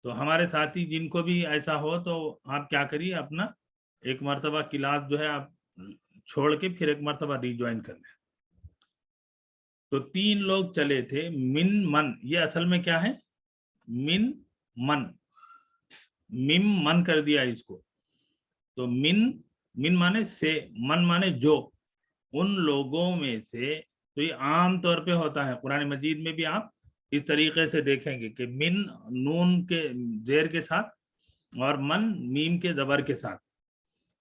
تو ہمارے ساتھی جن کو بھی ایسا ہو تو آپ کیا کریے, اپنا ایک مرتبہ کلاس جو ہے آپ چھوڑ کے پھر ایک مرتبہ ری جوائن کر لیں. تو 3 لوگ چلے تھے. من, یہ اصل میں کیا ہے, من, مم من کر دیا اس کو. تو من مانے سے, من مانے جو, ان لوگوں میں سے. تو یہ عام طور پہ ہوتا ہے قرآن مجید میں بھی, آپ اس طریقے سے دیکھیں گے کہ من نون کے زیر کے ساتھ اور من میم کے زبر کے ساتھ.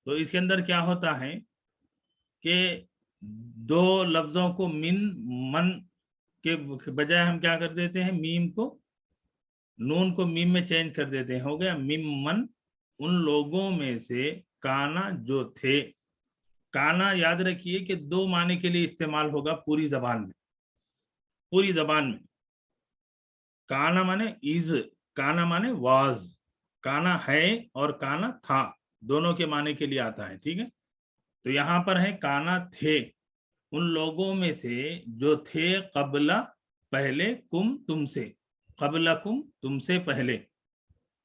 تو اس کے اندر کیا ہوتا ہے کہ 2 لفظوں کو من کے بجائے ہم کیا کر دیتے ہیں, میم کو, نون کو میم میں چینج کر دیتے ہیں. ہو گیا من, ان لوگوں میں سے, کانا جو تھے. کانا یاد رکھیے کہ 2 معنی کے لیے استعمال ہوگا پوری زبان میں. پوری زبان میں کانا مانے از, کانا مانے واز, کانا ہے اور کانا تھا, دونوں کے معنی کے لیے آتا ہے. ٹھیک ہے, تو یہاں پر ہے کانا تھے, ان لوگوں میں سے جو تھے, قبل پہلے, کم تم سے, قبل کم تم سے پہلے.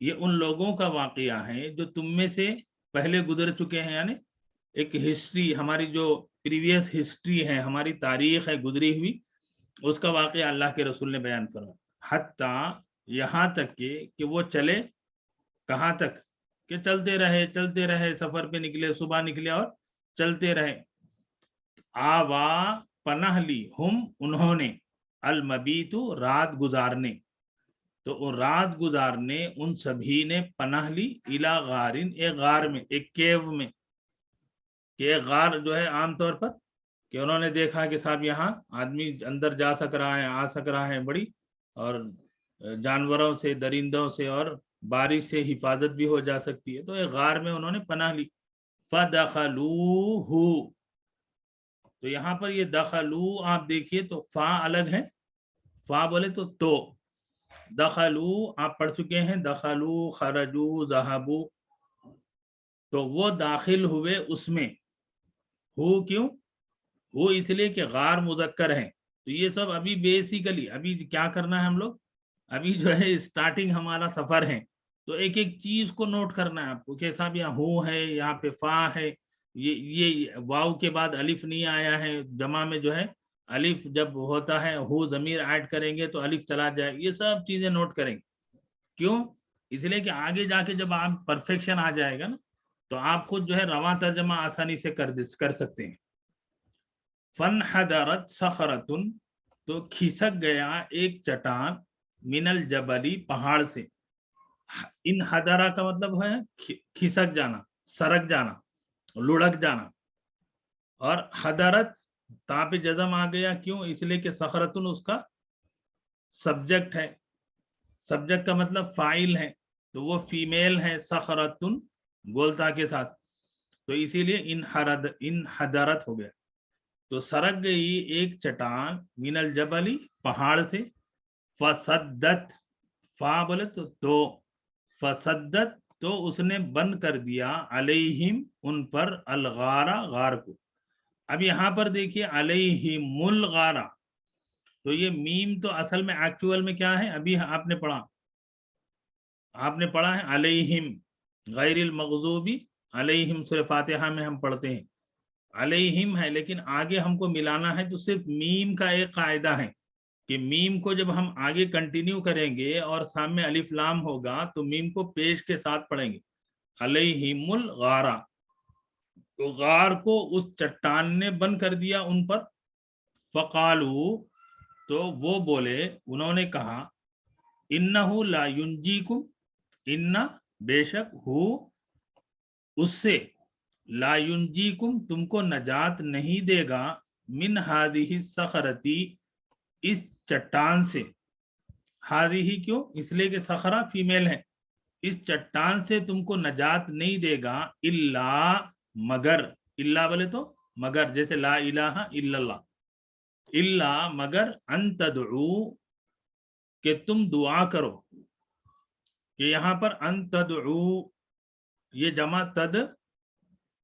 یہ ان لوگوں کا واقعہ ہے جو تم میں سے پہلے گزر چکے ہیں. یعنی ایک ہسٹری, ہماری جو پریویس ہسٹری ہے, ہماری تاریخ ہے گزری ہوئی, اس کا واقعہ اللہ کے رسول نے بیان فرمایا. حتیٰ یہاں تک کہ وہ چلے, کہاں تک, کہ چلتے رہے, سفر پہ نکلے, صبح نکلے اور چلتے رہے. آوا پناہ لی, ہم انہوں نے, المبیت رات گزارنے. تو رات گزارنے ان سبھی نے پناہ لی, الی غارن, ایک غار میں, ایک کیو میں. کہ ایک غار جو ہے عام طور پر کہ انہوں نے دیکھا کہ صاحب یہاں آدمی اندر جا سک رہا ہے, آ سک رہا ہے, بڑی اور جانوروں سے, درندوں سے اور بارش سے حفاظت بھی ہو جا سکتی ہے. تو ایک غار میں انہوں نے پناہ لی. فَدَخَلُوهُ, تو یہاں پر یہ دخلو آپ دیکھیے تو فا الگ ہے, فا بولے تو دخلو آپ پڑھ چکے ہیں, دخلو, خرجو, ذہبو. تو وہ داخل ہوئے اس میں. ہو کیوں, وہ اس لیے کہ غار مذکر ہے. تو یہ سب ابھی بیسیکلی ابھی کیا کرنا ہے ہم لوگ, ابھی جو ہے اسٹارٹنگ ہمارا سفر ہے. تو ایک ایک چیز کو نوٹ کرنا ہے آپ کو کہ صاحب یہاں ہو ہے, یہاں پہ فا ہے, یہ واو کے بعد الف نہیں آیا ہے. جمع میں جو ہے الف جب ہوتا ہے, ہو ضمیر ایڈ کریں گے تو الف چلا جائے. یہ سب چیزیں نوٹ کریں گے. کیوں, اس لیے کہ آگے جا کے جب آپ پرفیکشن آ جائے گا نا, تو آپ خود جو ہے رواں ترجمہ آسانی سے کر سکتے ہیں. فَانْحَدَرَتْ صَخْرَةٌ, تو کھسک گیا ایک چٹان, من الجبلی, پہاڑ سے. انحدرا کا مطلب ہے کھسک جانا, سرک جانا, لڑک جانا. اور حدرت تا پہ جزم آ گیا, کیوں, اس لیے کہ صخرتن اس کا سبجیکٹ ہے. سبجیکٹ کا مطلب فاعل ہے, تو وہ فیمیل ہے, صخرتن گولتا کے ساتھ. تو اسی لیے انحدرت ہو گیا. تو سرک گئی ایک چٹان, من الجبلی, پہاڑ سے. فسدت, فا بولے تو فسدت, تو اس نے بند کر دیا, علیہم, ان پر, الغارہ, غار کو. اب یہاں پر دیکھیے علیہم الغارہ, تو یہ میم تو اصل میں ایکچوئل میں کیا ہے, ابھی آپ نے پڑھا ہے علیہم, गैरिल मग़ज़ूबी अलैहिम सूरह फातिहा में हम पढ़ते हैं अलैहिम है, लेकिन आगे हमको मिलाना है तो सिर्फ मीम का एक कायदा है कि मीम को जब हम आगे कंटिन्यू करेंगे और सामने अलिफ लाम होगा तो मीम को पेश के साथ पढ़ेंगे अलैहिमुल गारा। तो गार को उस चट्टान ने बंद कर दिया उन पर। फ़क़ालू, तो वो बोले, उन्होंने कहा, इन्नहु ला युंजीकुम, इन्ना बेशक, हु उससे, ला युंजीकुम तुमको नजात नहीं देगा, मिन हादिही सखरती इस चट्टान से। हादिही क्यों? इसलिए कि सखरा फीमेल है। इस चट्टान से तुमको नजात नहीं देगा, इल्ला मगर, इल्ला बोले तो मगर, जैसे ला इलाहा इल्लल्लाह, इल्ला मगर, अन तदउ कि तुम दुआ करो। कि यहाँ पर अन तदउ ये जमा तद,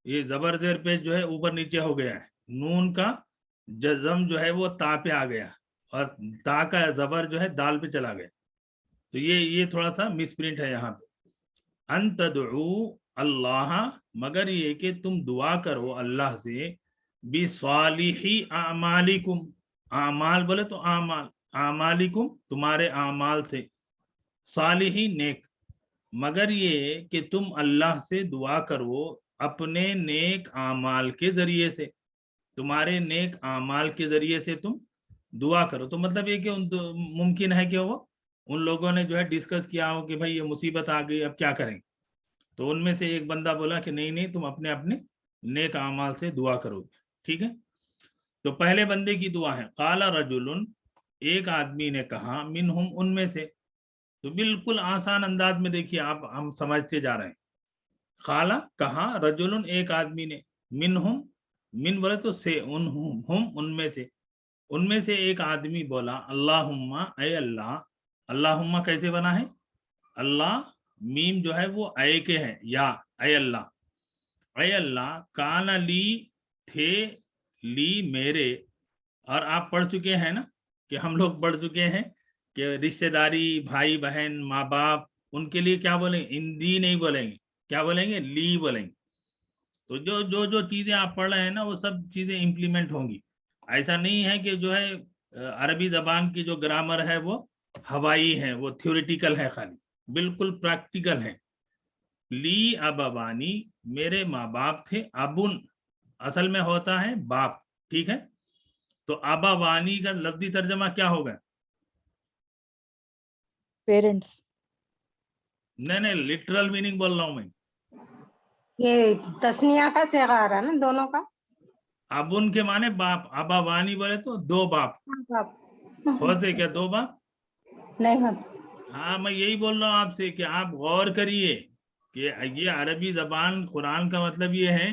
ये जबर जेर पे जो है ऊपर नीचे हो गया है, नून का जज़म जो है वो ता पे आ गया और ता का जबर जो है दाल पे चला गया, तो ये थोड़ा सा मिसप्रिंट है यहाँ पे। अन तदउ अल्लाह, मगर ये कि तुम दुआ करो अल्लाह से, बिसालिही आमालिकुम, आमाल बोले तो आमाल, आमालिकुम तुम्हारे आमाल से, सालिही नेक, मगर ये कि तुम अल्लाह से दुआ करो अपने नेक आमाल के जरिए से, तुम्हारे नेक आमाल के जरिए से तुम दुआ करो। तो मतलब ये कि मुमकिन है कि वो उन लोगों ने जो है डिस्कस किया हो कि भाई ये मुसीबत आ गई, अब क्या करेंगे। तो उनमें से एक बंदा बोला कि नहीं नहीं, तुम अपने अपने नेक आमाल से दुआ करोगे। ठीक है, तो पहले बंदे की दुआ है, काला रजुलन, एक आदमी ने कहा, मिनहुम उनमें से। तो बिल्कुल आसान अंदाज में देखिए आप, हम समझते जा रहे हैं। खाला कहा, रजुलन एक आदमी ने, मिनहुम, मिन बोले तो से, उनहुम हम उनमें से एक आदमी बोला, अल्लाहुम्मा ऐ अल्लाह। अल्लाहुम्मा कैसे बना है? अल्लाह मीम जो है वो ऐ के हैं, या ऐ अल्लाह, ऐ अल्लाह, काना ली थे, ली मेरे। और आप पढ़ चुके हैं ना कि हम लोग पढ़ चुके हैं कि रिश्तेदारी, भाई बहन, माँ बाप, उनके लिए क्या बोलेंगे? इंदी नहीं बोलेंगे, क्या बोलेंगे? ली बोलेंगे। तो जो जो जो चीजें आप पढ़ रहे हैं ना वो सब चीजें इम्प्लीमेंट होंगी। ऐसा नहीं है कि जो है अरबी जबान की जो ग्रामर है वो हवाई है, वो थ्योरेटिकल है, खाली बिल्कुल प्रैक्टिकल है। ली अबावानी, मेरे माँ बाप थे। अबुन असल में होता है बाप, ठीक है। तो अबावानी का लफ्जी तर्जमा क्या होगा? पेरेंट्स। नहीं, लिटरल मीनिंग बोल रहा हूं मैं। ये तस्निया का सेगा आ रहा है ना, दोनों का। अबुन के माने बाप, अबावानी बोले तो दो बाप। होते क्या दो बाप? नहीं होता। हाँ, मैं यही बोल रहा हूँ आपसे कि आप गौर करिए कि ये अरबी जबान कुरान का मतलब ये है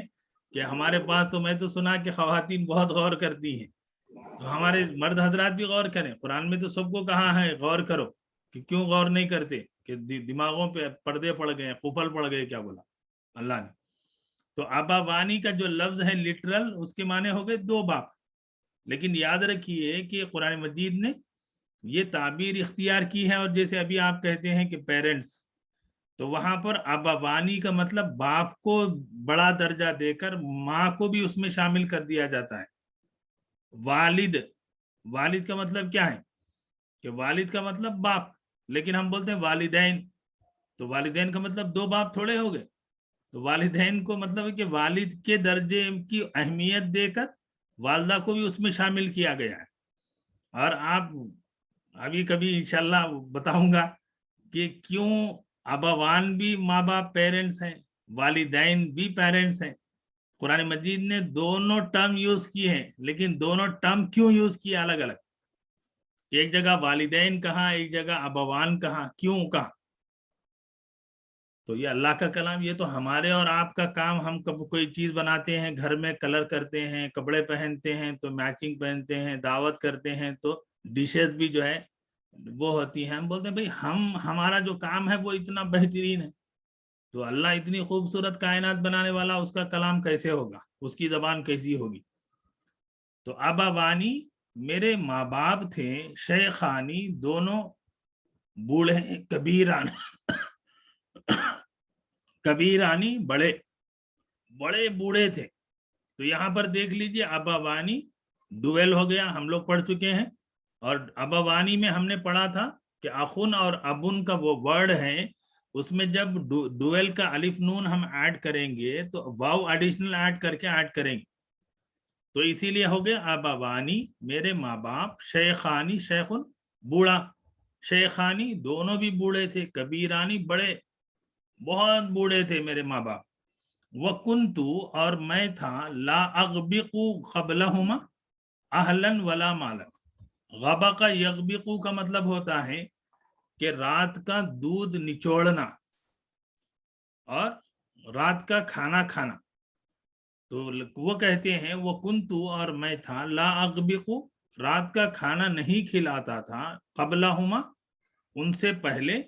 कि हमारे पास, तो मैं तो सुना कि खवातीन बहुत गौर करती हैं, तो हमारे मर्द हजरात भी गौर करें। कुरान में तो सबको कहा है गौर करो, कि क्यों गौर नहीं करते? कि दिमागों पे पर्दे पड़ गए, कुफल पड़ गए, क्या बोला अल्लाह ने। तो अबावानी का जो लफ्ज है लिटरल, उसके माने हो गए दो बाप। लेकिन याद रखिए कि कुरान मजीद ने ये ताबीर इख्तियार की है, और जैसे अभी आप कहते हैं कि पेरेंट्स, तो वहां पर अबावानी का मतलब बाप को बड़ा दर्जा देकर माँ को भी उसमें शामिल कर दिया जाता है। वालिद, वालिद का मतलब क्या है? कि वालिद का मतलब बाप, लेकिन हम बोलते हैं वालिदैन, तो वालिदैन का मतलब दो बाप थोड़े हो गए। तो वालिदैन को मतलब है कि वालिद के दर्जे की अहमियत देकर वालदा को भी उसमें शामिल किया गया है। और आप अभी कभी इंशाल्लाह बताऊंगा कि क्यों अबावान भी माँ बाप पेरेंट्स हैं, वालिदैन भी पेरेंट्स हैं। कुरान मजीद ने दोनों टर्म यूज किए हैं, लेकिन दोनों टर्म क्यों यूज किए अलग अलग? एक जगह वालिदैन कहा, एक जगह अबावान कहा, क्यों कहा? तो ये अल्लाह का कलाम, ये तो हमारे और आपका काम। हम कब कोई चीज बनाते हैं, घर में कलर करते हैं, कपड़े पहनते हैं तो मैचिंग पहनते हैं, दावत करते हैं तो डिशेस भी जो है वो होती हैं। हम बोलते हैं भाई हमारा जो काम है वो इतना बेहतरीन है, तो अल्लाह इतनी खूबसूरत कायनात बनाने वाला, उसका कलाम कैसे होगा, उसकी जबान कैसी होगी? तो अबावानी मेरे माँ बाप थे, शेखानी दोनों बूढ़े कबीरान कबीरानी बड़े बड़े बूढ़े थे। तो यहाँ पर देख लीजिए अबावानी डुएल हो गया, हम लोग पढ़ चुके हैं। और अबावानी में हमने पढ़ा था कि अखुन और अबुन का वो वर्ड है, उसमें जब डुएल का अलिफ नून हम ऐड करेंगे तो वाव एडिशनल ऐड करके ऐड करेंगे, तो इसीलिए हो गया अबावानी मेरे माँ बाप, शेखानी शेखुन बूढ़ा, शेखानी दोनों भी बूढ़े थे, कबीरानी बड़े बहुत बूढ़े थे मेरे माँ बाप। वकुन्तु और मैं था, ला अगबिकु क़ब्लहुमा अहलन वला मालन। गबका यगबिकु का मतलब होता है कि रात का दूध निचोड़ना और रात का खाना खाना। तो वो कहते हैं वो कुन्तु और मैं था, ला अगबिकु रात का खाना नहीं खिलाता था, क़ब्लहुमा उनसे पहले,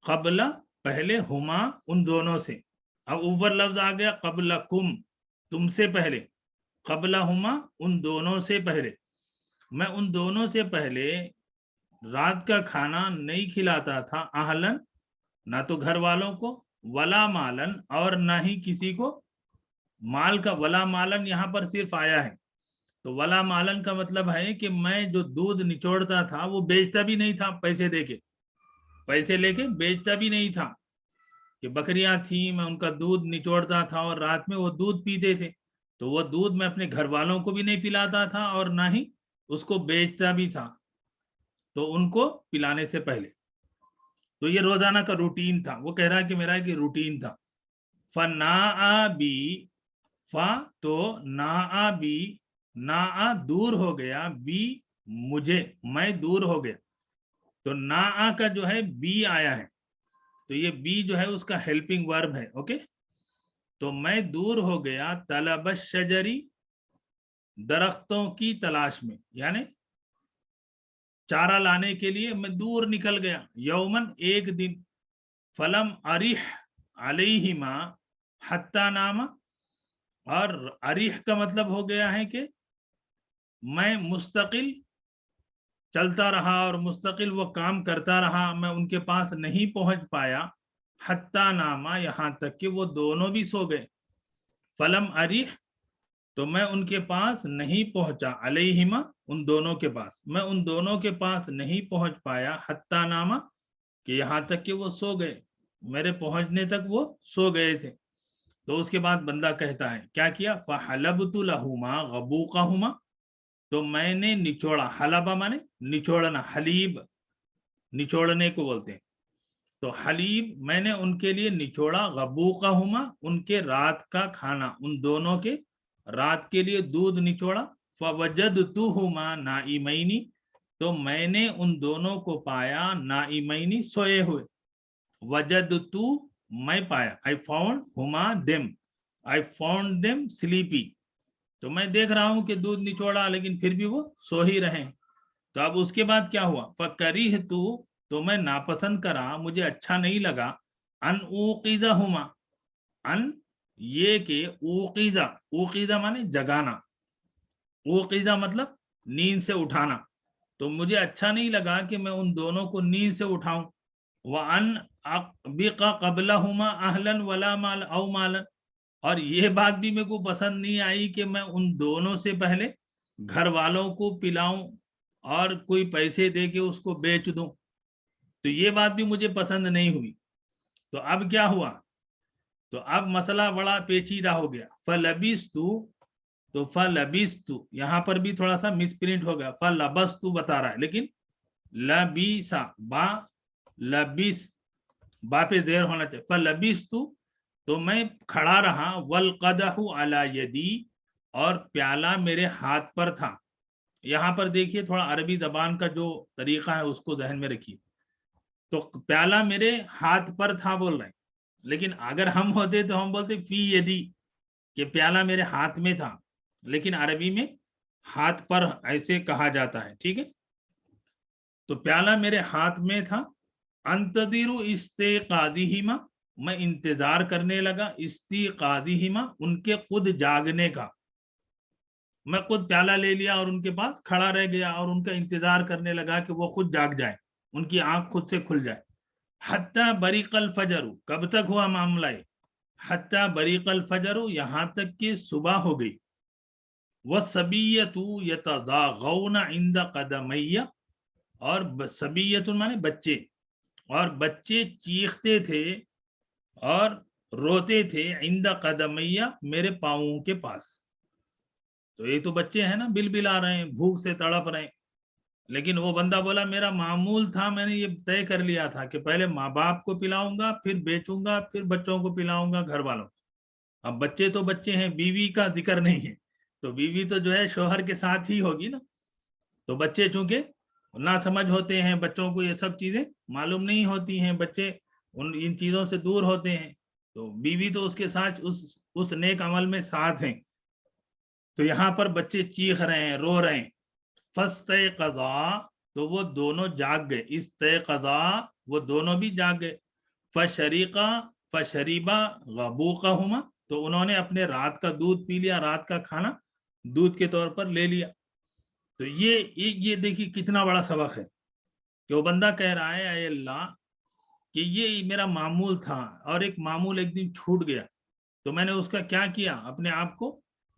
क़ब्ला पहले, हुमा उन दोनों से। अब ऊपर लफ्ज आ गया क़ब्लकुम तुमसे पहले, क़ब्लहुमा उन दोनों से पहले, मैं उन दोनों से पहले रात का खाना नहीं खिलाता था, आहलन ना तो घर वालों को, वला मालन और ना ही किसी को माल का। वला मालन यहाँ पर सिर्फ आया है, तो वला मालन का मतलब है कि मैं जो दूध निचोड़ता था वो बेचता भी नहीं था, पैसे देके, पैसे लेके बेचता भी नहीं था। कि बकरियां थी, मैं उनका दूध निचोड़ता था और रात में वो दूध पीते थे, तो वो दूध मैं अपने घर वालों को भी नहीं पिलाता था और ना ही उसको बेचता भी था, तो उनको पिलाने से पहले। तो ये रोजाना का रूटीन था। वो कह रहा है कि मेरा एक रूटीन था। फना बी, फा तो ना बी, ना दूर हो गया, बी मुझे, मैं दूर हो गया। तो ना का जो है बी आया है, तो ये बी जो है उसका हेल्पिंग वर्ब है। ओके, तो मैं दूर हो गया, तलब शजरी दरख्तों की तलाश में, यानी चारा लाने के लिए मैं दूर निकल गया। यौमन एक दिन, फलम अरिह अलैहिमा हत्ता नामा, और अरिह का मतलब हो गया है कि मैं मुस्तकिल चलता रहा और मुस्तकिल वो काम करता रहा, मैं उनके पास नहीं पहुंच पाया, हत्ता नामा यहाँ तक कि वो दोनों भी सो गए। फलम अरिह तो मैं उनके पास नहीं पहुंचा, अलैहिमा उन दोनों के पास, मैं उन दोनों के पास नहीं पहुंच पाया, हत्ता नामा कि यहाँ तक कि वो सो गए, मेरे पहुंचने तक वो सो गए थे। तो उसके बाद बंदा कहता है क्या किया, फहलबतु लहुमा गबूकहुमा, तो मैंने निचोड़ा, हलबा माने निचोड़ना, हलीब निचोड़ने को बोलते हैं, तो हलीब मैंने उनके लिए निचोड़ा, गबूकहुमा उनके रात का खाना, उन दोनों के रात के लिए दूध निचोड़ा। फवजदतुहुमा नाइमैनी, तो मैंने उन दोनों को पाया, नाइमैनी सोए हुए, वजदतु मैं पाया, I found Huma them, I found them sleepy, तो मैं देख रहा हूं कि दूध निचोड़ा लेकिन फिर भी वो सो ही रहे। तो अब उसके बाद क्या हुआ, फकरिहतु तो मैं नापसंद करा, मुझे अच्छा नहीं लगा, अन ऊक़िज़हुमा अन ये के ऊक़िज़ा, ऊक़िज़ा माने जगाना, ऊक़िज़ा मतलब नींद से उठाना, तो मुझे अच्छा नहीं लगा कि मैं उन दोनों को नींद से उठाऊं। व अन अक़बिक़ा क़ब्लहुमा अहलन वला माल औ मालन, और ये बात भी मेरे को पसंद नहीं आई कि मैं उन दोनों से पहले घर वालों को पिलाऊं और कोई पैसे दे के उसको बेच दूं, तो ये बात भी मुझे पसंद नहीं हुई। तो अब क्या हुआ, तो अब मसला बड़ा पेचीदा हो गया। फलबिस्तु, तो फलबिस्तु यहाँ पर भी थोड़ा सा मिसप्रिंट हो गया, फलबस्तु बता रहा है, लेकिन लबीसा बा, लबिस बा पे जेर होना चाहिए। फलबिस्तु तो मैं खड़ा रहा, वलकदहु अला यदी और प्याला मेरे हाथ पर था। यहाँ पर देखिए थोड़ा अरबी जबान का जो तरीका है उसको जहन में रखिए। तो प्याला मेरे हाथ पर था बोल रहे हैं, लेकिन अगर हम होते तो हम बोलते फी यदी, कि प्याला मेरे हाथ में था, लेकिन अरबी में हाथ पर ऐसे कहा जाता है। ठीक है, तो प्याला मेरे हाथ में था, अंतदिरु इस्तेकादिहिमा मैं इंतजार करने लगा, इस्तिकादिहिमा उनके खुद जागने का, मैं खुद प्याला ले लिया और उनके पास खड़ा रह गया और उनका इंतजार करने लगा कि वो खुद जाग जाए, उनकी आंख खुद से खुल जाए। हत्ता बरीकल फजरु, कब तक हुआ मामला, हत्ता बरीक़ल फजर, यहाँ तक कि सुबह हो गई। वस्सबिय्यतु यतज़ाग़ौना इंदा क़दमय्या, और सबीयतुन माने बच्चे, और बच्चे चीखते थे और रोते थे इंदा क़दमय्या, मेरे पाँवों के पास। तो ये तो बच्चे हैं ना, बिलबिला रहे हैं, भूख से तड़प रहे हैं। लेकिन वो बंदा बोला मेरा मामूल था, मैंने ये तय कर लिया था कि पहले माँ बाप को पिलाऊंगा, फिर बेचूंगा, फिर बच्चों को पिलाऊंगा, घर वालों। अब बच्चे तो बच्चे हैं, बीवी का जिक्र नहीं है, तो बीवी तो जो है शोहर के साथ ही होगी ना। तो बच्चे चूंकि ना समझ होते हैं, बच्चों को ये सब चीजें मालूम नहीं होती हैं, बच्चे इन चीजों से दूर होते हैं, तो बीवी तो उसके साथ उस नेक अमल में साथ हैं। तो यहाँ पर बच्चे चीख रहे हैं, रो रहे हैं। फस्तयक़ज़ा, तो वो दोनों जाग गए। इस्तयक़ज़ा, वो दोनों भी जाग गए। फशरीक़ा फशरीबा गबूक़हुमा, तो उन्होंने अपने रात का दूध पी लिया, रात का खाना दूध के तौर पर ले लिया। तो ये देखिए कितना बड़ा सबक है कि वो बंदा कह रहा है ऐ अल्लाह कि ये मेरा मामूल था और एक मामूल एक दिन छूट गया, तो मैंने उसका क्या किया अपने आप को,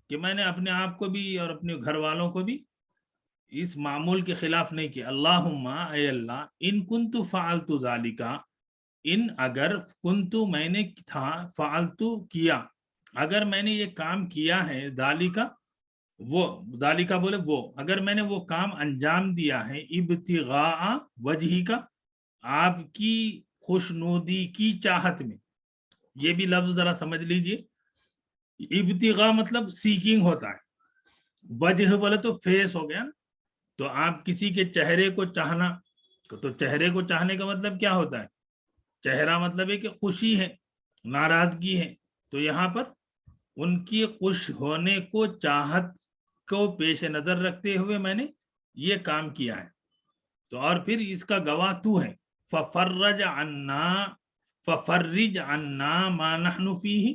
कि मैंने अपने आप को भी और अपने घर वालों को भी इस मामूल के खिलाफ नहीं किया। अल्लाहुम्मा, ऐ अल्लाह, इन कुन्तु फ़अल्तु ज़ालिका, इन अगर कुन्तु मैंने था, फ़अल्तु किया, अगर मैंने ये काम किया है, ज़ालिका वो, ज़ालिका बोले वो, अगर मैंने वो काम अंजाम दिया है, इब्तिग़ा वजही का, आपकी खुशनुदी की चाहत में। ये भी लफ्ज जरा समझ लीजिए, इब्तिग़ा मतलब सीकिंग होता है, वजह बोले तो फेस हो गया ना। तो आप किसी के चेहरे को चाहना, तो चेहरे को चाहने का मतलब क्या होता है, चेहरा मतलब है कि खुशी है, नाराजगी है। तो यहाँ पर उनकी खुश होने को, चाहत को पेश नजर रखते हुए मैंने ये काम किया है। तो और फिर इसका गवाह तू है। फफर्रज अन्ना मा नहनु फीही,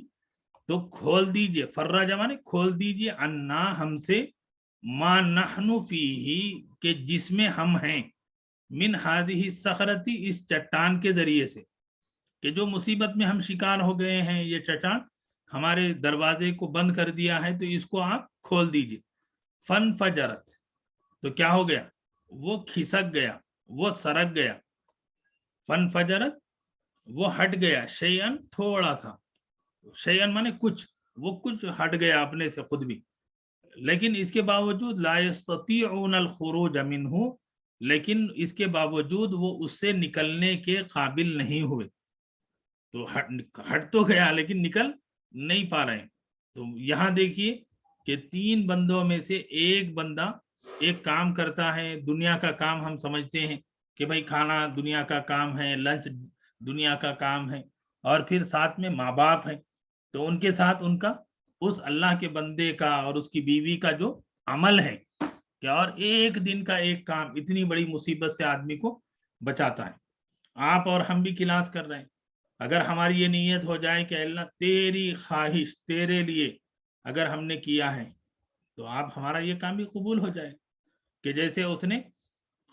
तो खोल दीजिए, फर्रज माने खोल दीजिए, अन्ना हमसे, मा नहनु फीही के जिसमें हम हैं, मिन हादिही सखरती इस चट्टान के जरिए से, कि जो मुसीबत में हम शिकार हो गए हैं, ये चट्टान हमारे दरवाजे को बंद कर दिया है, तो इसको आप खोल दीजिए। फन फजरत, तो क्या हो गया, वो खिसक गया, वो सरक गया। फन फजरत, वो हट गया, शैअन थोड़ा सा, शैअन माने कुछ, वो कुछ हट गया अपने से खुद भी। लेकिन इसके बावजूद ला यस्ततीऊन अल खुरूज मिन्हु, लेकिन इसके बावजूद वो उससे निकलने के काबिल नहीं हुए। तो हट तो गया लेकिन निकल नहीं पा रहे। तो यहाँ देखिए कि 3 बंदों में से एक बंदा एक काम करता है, दुनिया का काम हम समझते हैं कि भाई खाना दुनिया का काम है, लंच दुनिया का काम है, और फिर साथ में माँ बाप है, तो उनके साथ उनका उस अल्लाह के बंदे का और उसकी बीवी का जो अमल है कि और एक दिन का एक काम इतनी बड़ी मुसीबत से आदमी को बचाता है। आप और हम भी क्लास कर रहे हैं, अगर हमारी ये नीयत हो जाए कि अल्लाह तेरी ख्वाहिश, तेरे लिए अगर हमने किया है, तो आप हमारा ये काम भी कबूल हो जाए। कि जैसे उसने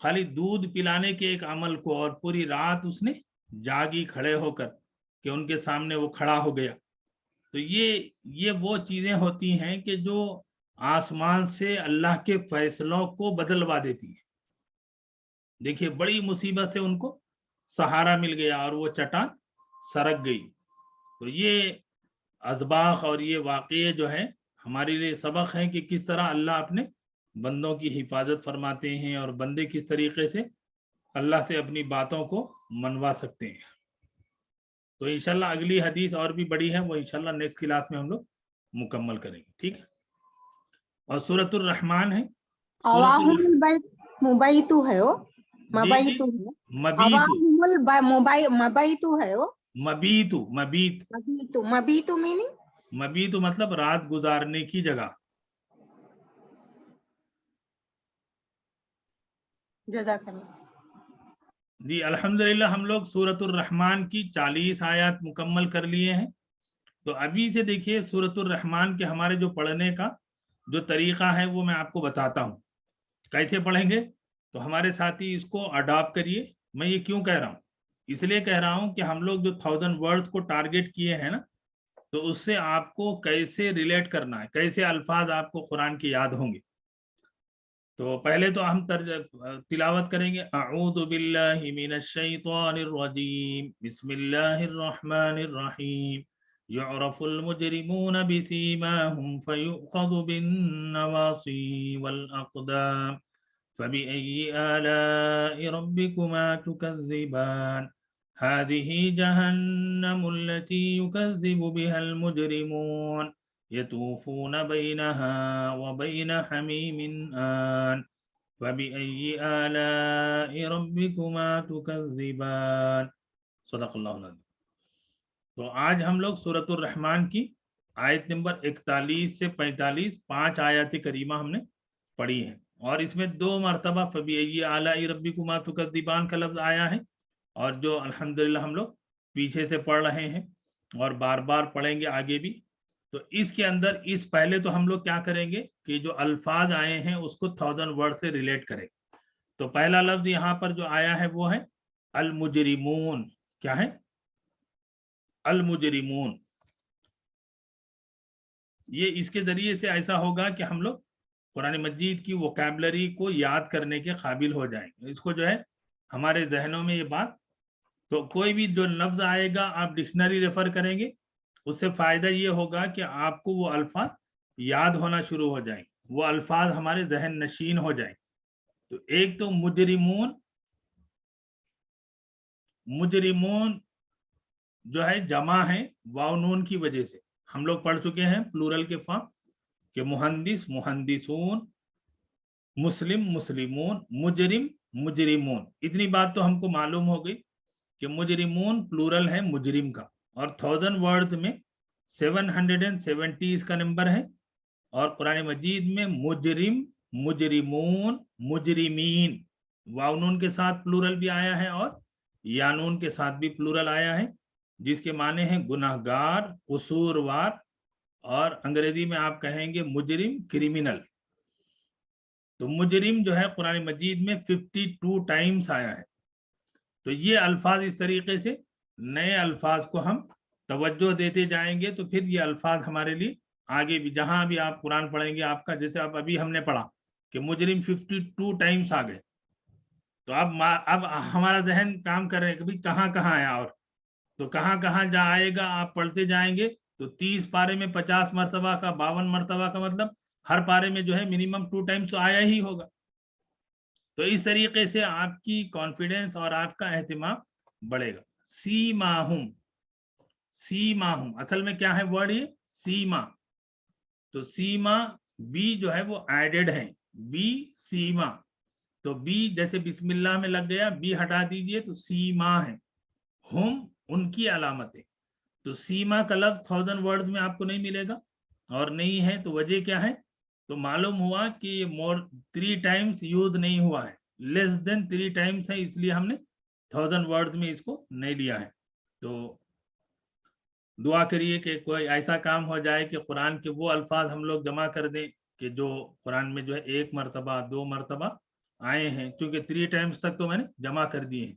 खाली दूध पिलाने के एक अमल को और पूरी रात उसने जागी खड़े होकर कि उनके सामने वो खड़ा हो गया। तो ये वो चीजें होती हैं कि जो आसमान से अल्लाह के फैसलों को बदलवा देती है। देखिए बड़ी मुसीबत से उनको सहारा मिल गया और वो चट्टान सरक गई। तो ये अज़बाख और ये वाक़ये जो है हमारे लिए सबक है कि किस तरह अल्लाह अपने बंदों की हिफाजत फरमाते हैं और बंदे किस तरीके से अल्लाह से अपनी बातों को मनवा सकते हैं। तो इंशाल्लाह अगली हदीस और भी बड़ी है, वो इंशाल्लाह नेक्स्ट क्लास में हम लोग मुकम्मल करेंगे, ठीक है। और सूरतुर रहमान है, मुबैतु है वो, जी, मबैतु है, मबीतु, मबैतु है वो, मबीतु मबीतु मीनिंग, मबीतु मतलब रात गुजारने की जगह। जज़ाकल्लाह। जी अल्हम्दुलिल्लाह, हम लोग सूरतुर रहमान की 40 आयत मुकम्मल कर लिए हैं। तो अभी से देखिए सूरतुर रहमान के हमारे जो पढ़ने का जो तरीका है वो मैं आपको बताता हूँ कैसे पढ़ेंगे। तो हमारे साथी इसको अडॉप्ट करिए। मैं ये क्यों कह रहा हूँ, इसलिए कह रहा हूँ कि हम लोग जो 1000 वर्ड्स को टारगेट किए हैं ना, تو اس سے آپ کو کیسے ریلیٹ کرنا ہے, کیسے الفاظ آپ کو قرآن کی یاد ہوں گے. تو پہلے تو ہم تلاوت کریں گے. اعوذ باللہ من الشیطان الرجیم بسم اللہ الرحمن الرحیم يعرف المجرمون بسيماهم فيؤخذ بالنواصي والأقدام فبأي آلاء ربكما تكذبان هذه جهنم التي يكذب بها المجرمون يطوفون بينها وبين حميم آن فبأي آلاء ربكما تكذبان. صدق اللہ العظیم. تو آج ہم لوگ سورۃ الرحمن کی آیت نمبر 41 سے 45 5 آیات کریمہ ہم نے پڑھی ہیں, اور اس میں 2 مرتبہ فبأي آلاء ربكما تكذبان کا لفظ آیا ہے, اور جو الحمدللہ ہم لوگ پیچھے سے پڑھ رہے ہیں اور بار بار پڑھیں گے آگے بھی. تو اس کے اندر اس پہلے تو ہم لوگ کیا کریں گے کہ جو الفاظ آئے ہیں اس کو 1000 ورڈ سے ریلیٹ کریں. تو پہلا لفظ یہاں پر جو آیا ہے وہ ہے المجرمون. کیا ہے؟ المجرمون. یہ اس کے ذریعے سے ایسا ہوگا کہ ہم لوگ قرآن مجید کی ووکیبلری کو یاد کرنے کے قابل ہو جائیں گے. اس کو جو ہے ہمارے ذہنوں میں یہ بات, تو کوئی بھی جو لفظ آئے گا آپ ڈکشنری ریفر کریں گے, اس سے فائدہ یہ ہوگا کہ آپ کو وہ الفاظ یاد ہونا شروع ہو جائیں, وہ الفاظ ہمارے ذہن نشین ہو جائیں. تو ایک تو مجرمون, مجرمون جو ہے جمع ہے واو نون کی وجہ سے. ہم لوگ پڑھ چکے ہیں پلورل کے فارم کہ مہندس مہندسون, مسلم مسلمون, مجرم مجرمون. اتنی بات تو ہم کو معلوم ہو گئی کہ مجرمون پلورل ہے مجرم کا, اور 1000 ورڈز میں 770 اس کا نمبر ہے, اور قرآن مجید میں مجرم مجرمون مجرمین واو نون کے ساتھ پلورل بھی آیا ہے اور یانون کے ساتھ بھی پلورل آیا ہے, جس کے معنی ہیں گناہگار, قصوروار, اور انگریزی میں آپ کہیں گے مجرم, کریمنل. تو مجرم جو ہے قرآن مجید میں 52 ٹائمز آیا ہے. تو یہ الفاظ اس طریقے سے نئے الفاظ کو ہم توجہ دیتے جائیں گے, تو پھر یہ الفاظ ہمارے لیے آگے بھی جہاں بھی آپ قرآن پڑھیں گے آپ کا, جیسے ابھی ہم نے پڑھا کہ مجرم 52 ٹائمز آ گئے, تو اب ہمارا ذہن کام کر رہے ہیں کہ بھی کہاں کہاں آیا, اور تو کہاں کہاں جا آئے گا آپ پڑھتے جائیں گے. تو 30 پارے میں 50 مرتبہ کا 52 مرتبہ کا مطلب ہر پارے میں جو ہے منیمم 2 ٹائمز تو آیا ہی ہوگا. تو اس طریقے سے آپ کی کانفیڈنس اور آپ کا اہتمام بڑھے گا. سیماہم, سیماہم اصل میں کیا ہے ورڈ یہ سیما. تو سیما بی جو ہے وہ ایڈڈ ہے, بی سیما. تو بی جیسے بسم اللہ میں لگ گیا, بی ہٹا دیجئے تو سیما ہے. ہم ان کی علامتیں. تو سیما کا لفظ 1000 ورڈز میں آپ کو نہیں ملے گا, اور نہیں ہے تو وجہ کیا ہے, تو معلوم ہوا کہ یہ 3 ٹائمز یوز نہیں ہوا ہے, لیس دین 3 ٹائمز ہے, اس لیے ہم نے 1000 ورڈز میں اس کو نہیں لیا ہے. تو دعا کریے کہ کوئی ایسا کام ہو جائے کہ قرآن کے وہ الفاظ ہم لوگ جمع کر دیں کہ جو قرآن میں جو ہے 1 مرتبہ 2 مرتبہ آئے ہیں, کیونکہ 3 ٹائمز تک تو میں نے جمع کر دیے ہیں.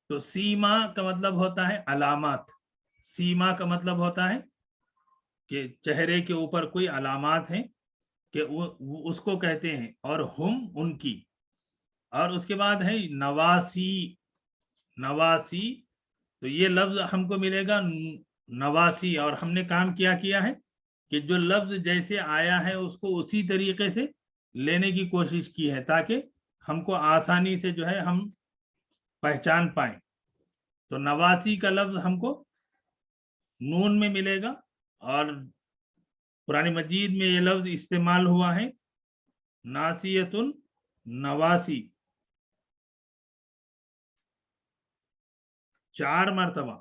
تو سیما کا مطلب ہوتا ہے علامات. سیما کا مطلب ہوتا ہے کہ چہرے کے اوپر کوئی علامات ہیں کہ اس کو کہتے ہیں, اور ہم ان کی. اور اس کے بعد ہے نواسی. نواسی تو یہ لفظ ہم کو ملے گا نواسی, اور ہم نے کام کیا ہے کہ جو لفظ جیسے آیا ہے اس کو اسی طریقے سے لینے کی کوشش کی ہے تاکہ ہم کو آسانی سے جو ہے ہم پہچان پائیں. تو نواسی کا لفظ ہم کو نون میں ملے گا, اور قرآن مجید میں یہ لفظ استعمال ہوا ہے ناسیۃ نواسی 4 مرتبہ.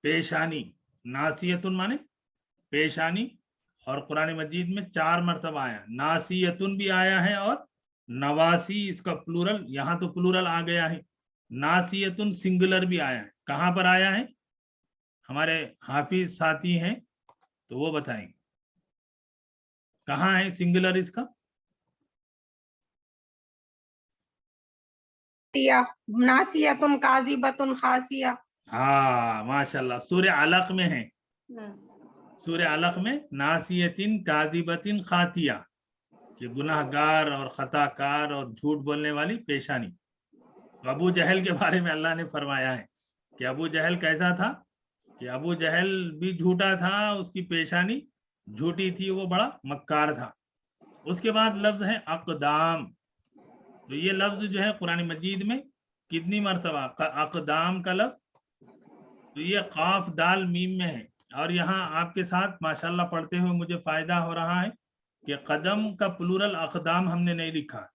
پیشانی, ناسیۃ مانے پیشانی, اور قرآن مجید میں 4 مرتبہ آیا. ناسیۃ بھی آیا ہے اور نواسی اس کا پلورل, یہاں تو پلورل آ گیا ہے. ناسیۃ سنگولر بھی آیا ہے. کہاں پر آیا ہے؟ ہمارے حافظ ساتھی ہیں تو وہ بتائیں کہاں ہے سنگولر اس کا. ناسیۃ کاذبۃ خاسیہ. ہاں ماشاءاللہ, سورہ علق میں ہے. सूरह अलक में नासियतिन काजिबतिन खातिया, कि गुनाहगार और खताकार और झूठ बोलने वाली पेशानी। तो अबू जहल के बारे में अल्लाह ने फरमाया है कि अबू जहल कैसा था, कि अबू जहल भी झूठा था, उसकी पेशानी झूठी थी, वो बड़ा मक्कार था। उसके बाद लफ्ज है अक़दाम। तो ये लफ्ज जो है कुरान मजीद में कितनी मरतबा अक़दाम का लफ्ज, तो ये काफ दाल मीम में है। और यहाँ आपके साथ माशाल्लाह पढ़ते हुए मुझे फायदा हो रहा है कि कदम का प्लूरल अक़दाम हमने नहीं लिखा है,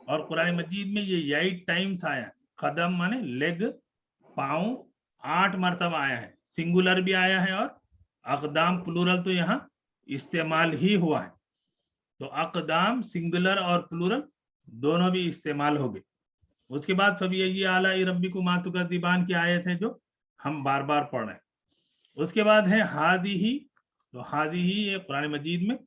और कुरान मजीद में ये 8 टाइम्स आया है। कदम माने लेग, पाँव 8 मरतबा आया है, सिंगुलर भी आया है, और अक़दाम प्लूरल तो यहाँ इस्तेमाल ही हुआ है। तो अक़दाम सिंगुलर और प्लूरल दोनों भी इस्तेमाल हो गए। उसके बाद फबी आला रब्बिकुमा तुकज़्ज़िबान की आयत है जो हम बार बार पढ़ रहे हैं। उसके बाद है हादिही। तो हादिही ये कुरान मजीद में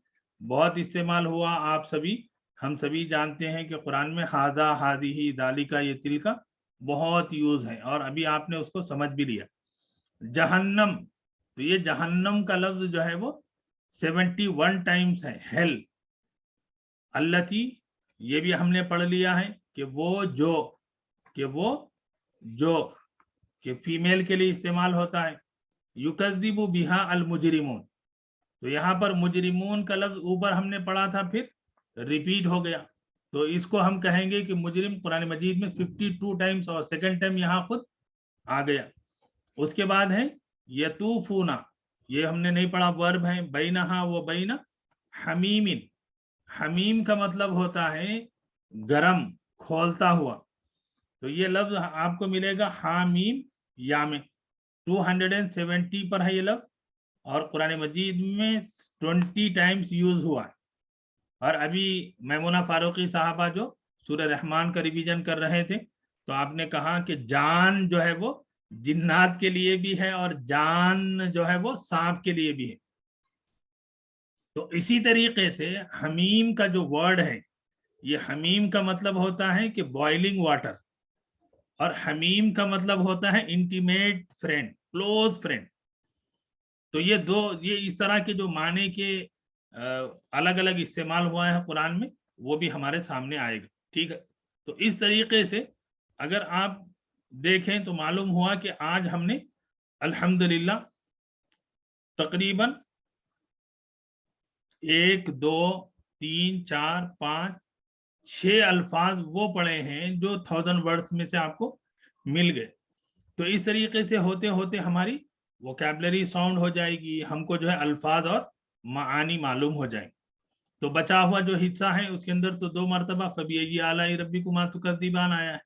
बहुत इस्तेमाल हुआ। आप सभी हम सभी जानते हैं कि कुरान में हाजा, हादिही, दालिका, ये तिल का बहुत यूज है, और अभी आपने उसको समझ भी लिया। जहन्नम, तो ये जहन्नम का लफ्ज जो है वो 71 टाइम्स है। हेल, अल्लती, ये भी हमने पढ़ लिया है कि वो जो कि फीमेल के लिए इस्तेमाल होता है। युकज़्ज़िबु बिहा अल मुजरिमून, तो यहाँ पर मुजरिमून का लफ्ज ऊपर हमने पढ़ा था, फिर रिपीट हो गया, तो इसको हम कहेंगे कि मुजरिम कुरान मजीद में 52 टाइम्स, और सेकंड टाइम यहाँ खुद आ गया। उसके बाद है यतूफूना, ये हमने नहीं पढ़ा, वर्ब है। बैनहा व बैना हमीमिन, हमीम का मतलब होता है गरम, खोलता हुआ। तो ये लफ्ज आपको मिलेगा हामीम या में 270 पर है ये लफ्ज, और कुरान मजीद में 20 टाइम्स यूज हुआ है। और अभी मैमुना फारूकी साहबा जो सूरह रहमान का रिवीजन कर रहे थे, तो आपने कहा कि जान जो है वो जिन्नात के लिए भी है, और जान जो है वो सांप के लिए भी है। तो इसी तरीके से हमीम का जो वर्ड है, ये हमीम का मतलब होता है कि बॉइलिंग वाटर, और हमीम का मतलब होता है इंटीमेट फ्रेंड, क्लोज फ्रेंड। तो ये इस तरह के जो माने के अलग अलग इस्तेमाल हुआ है कुरान में, वो भी हमारे सामने आएगा। ठीक है, तो इस तरीके से अगर आप देखें तो मालूम हुआ कि आज हमने अल्हम्दुलिल्लाह तकरीबन 1 2 3 4 5 6 अल्फाज वो पढ़े हैं जो 1000 वर्ड्स में से आपको मिल गए। तो इस तरीके से होते होते हमारी वोकैबुलरी साउंड हो जाएगी, हमको जो है अल्फाज और मानी मालूम हो जाएंगे। तो बचा हुआ जो हिस्सा है उसके अंदर तो 2 मरतबा फबी आला रब्बिकुमा तुकज़्ज़िबान आया है,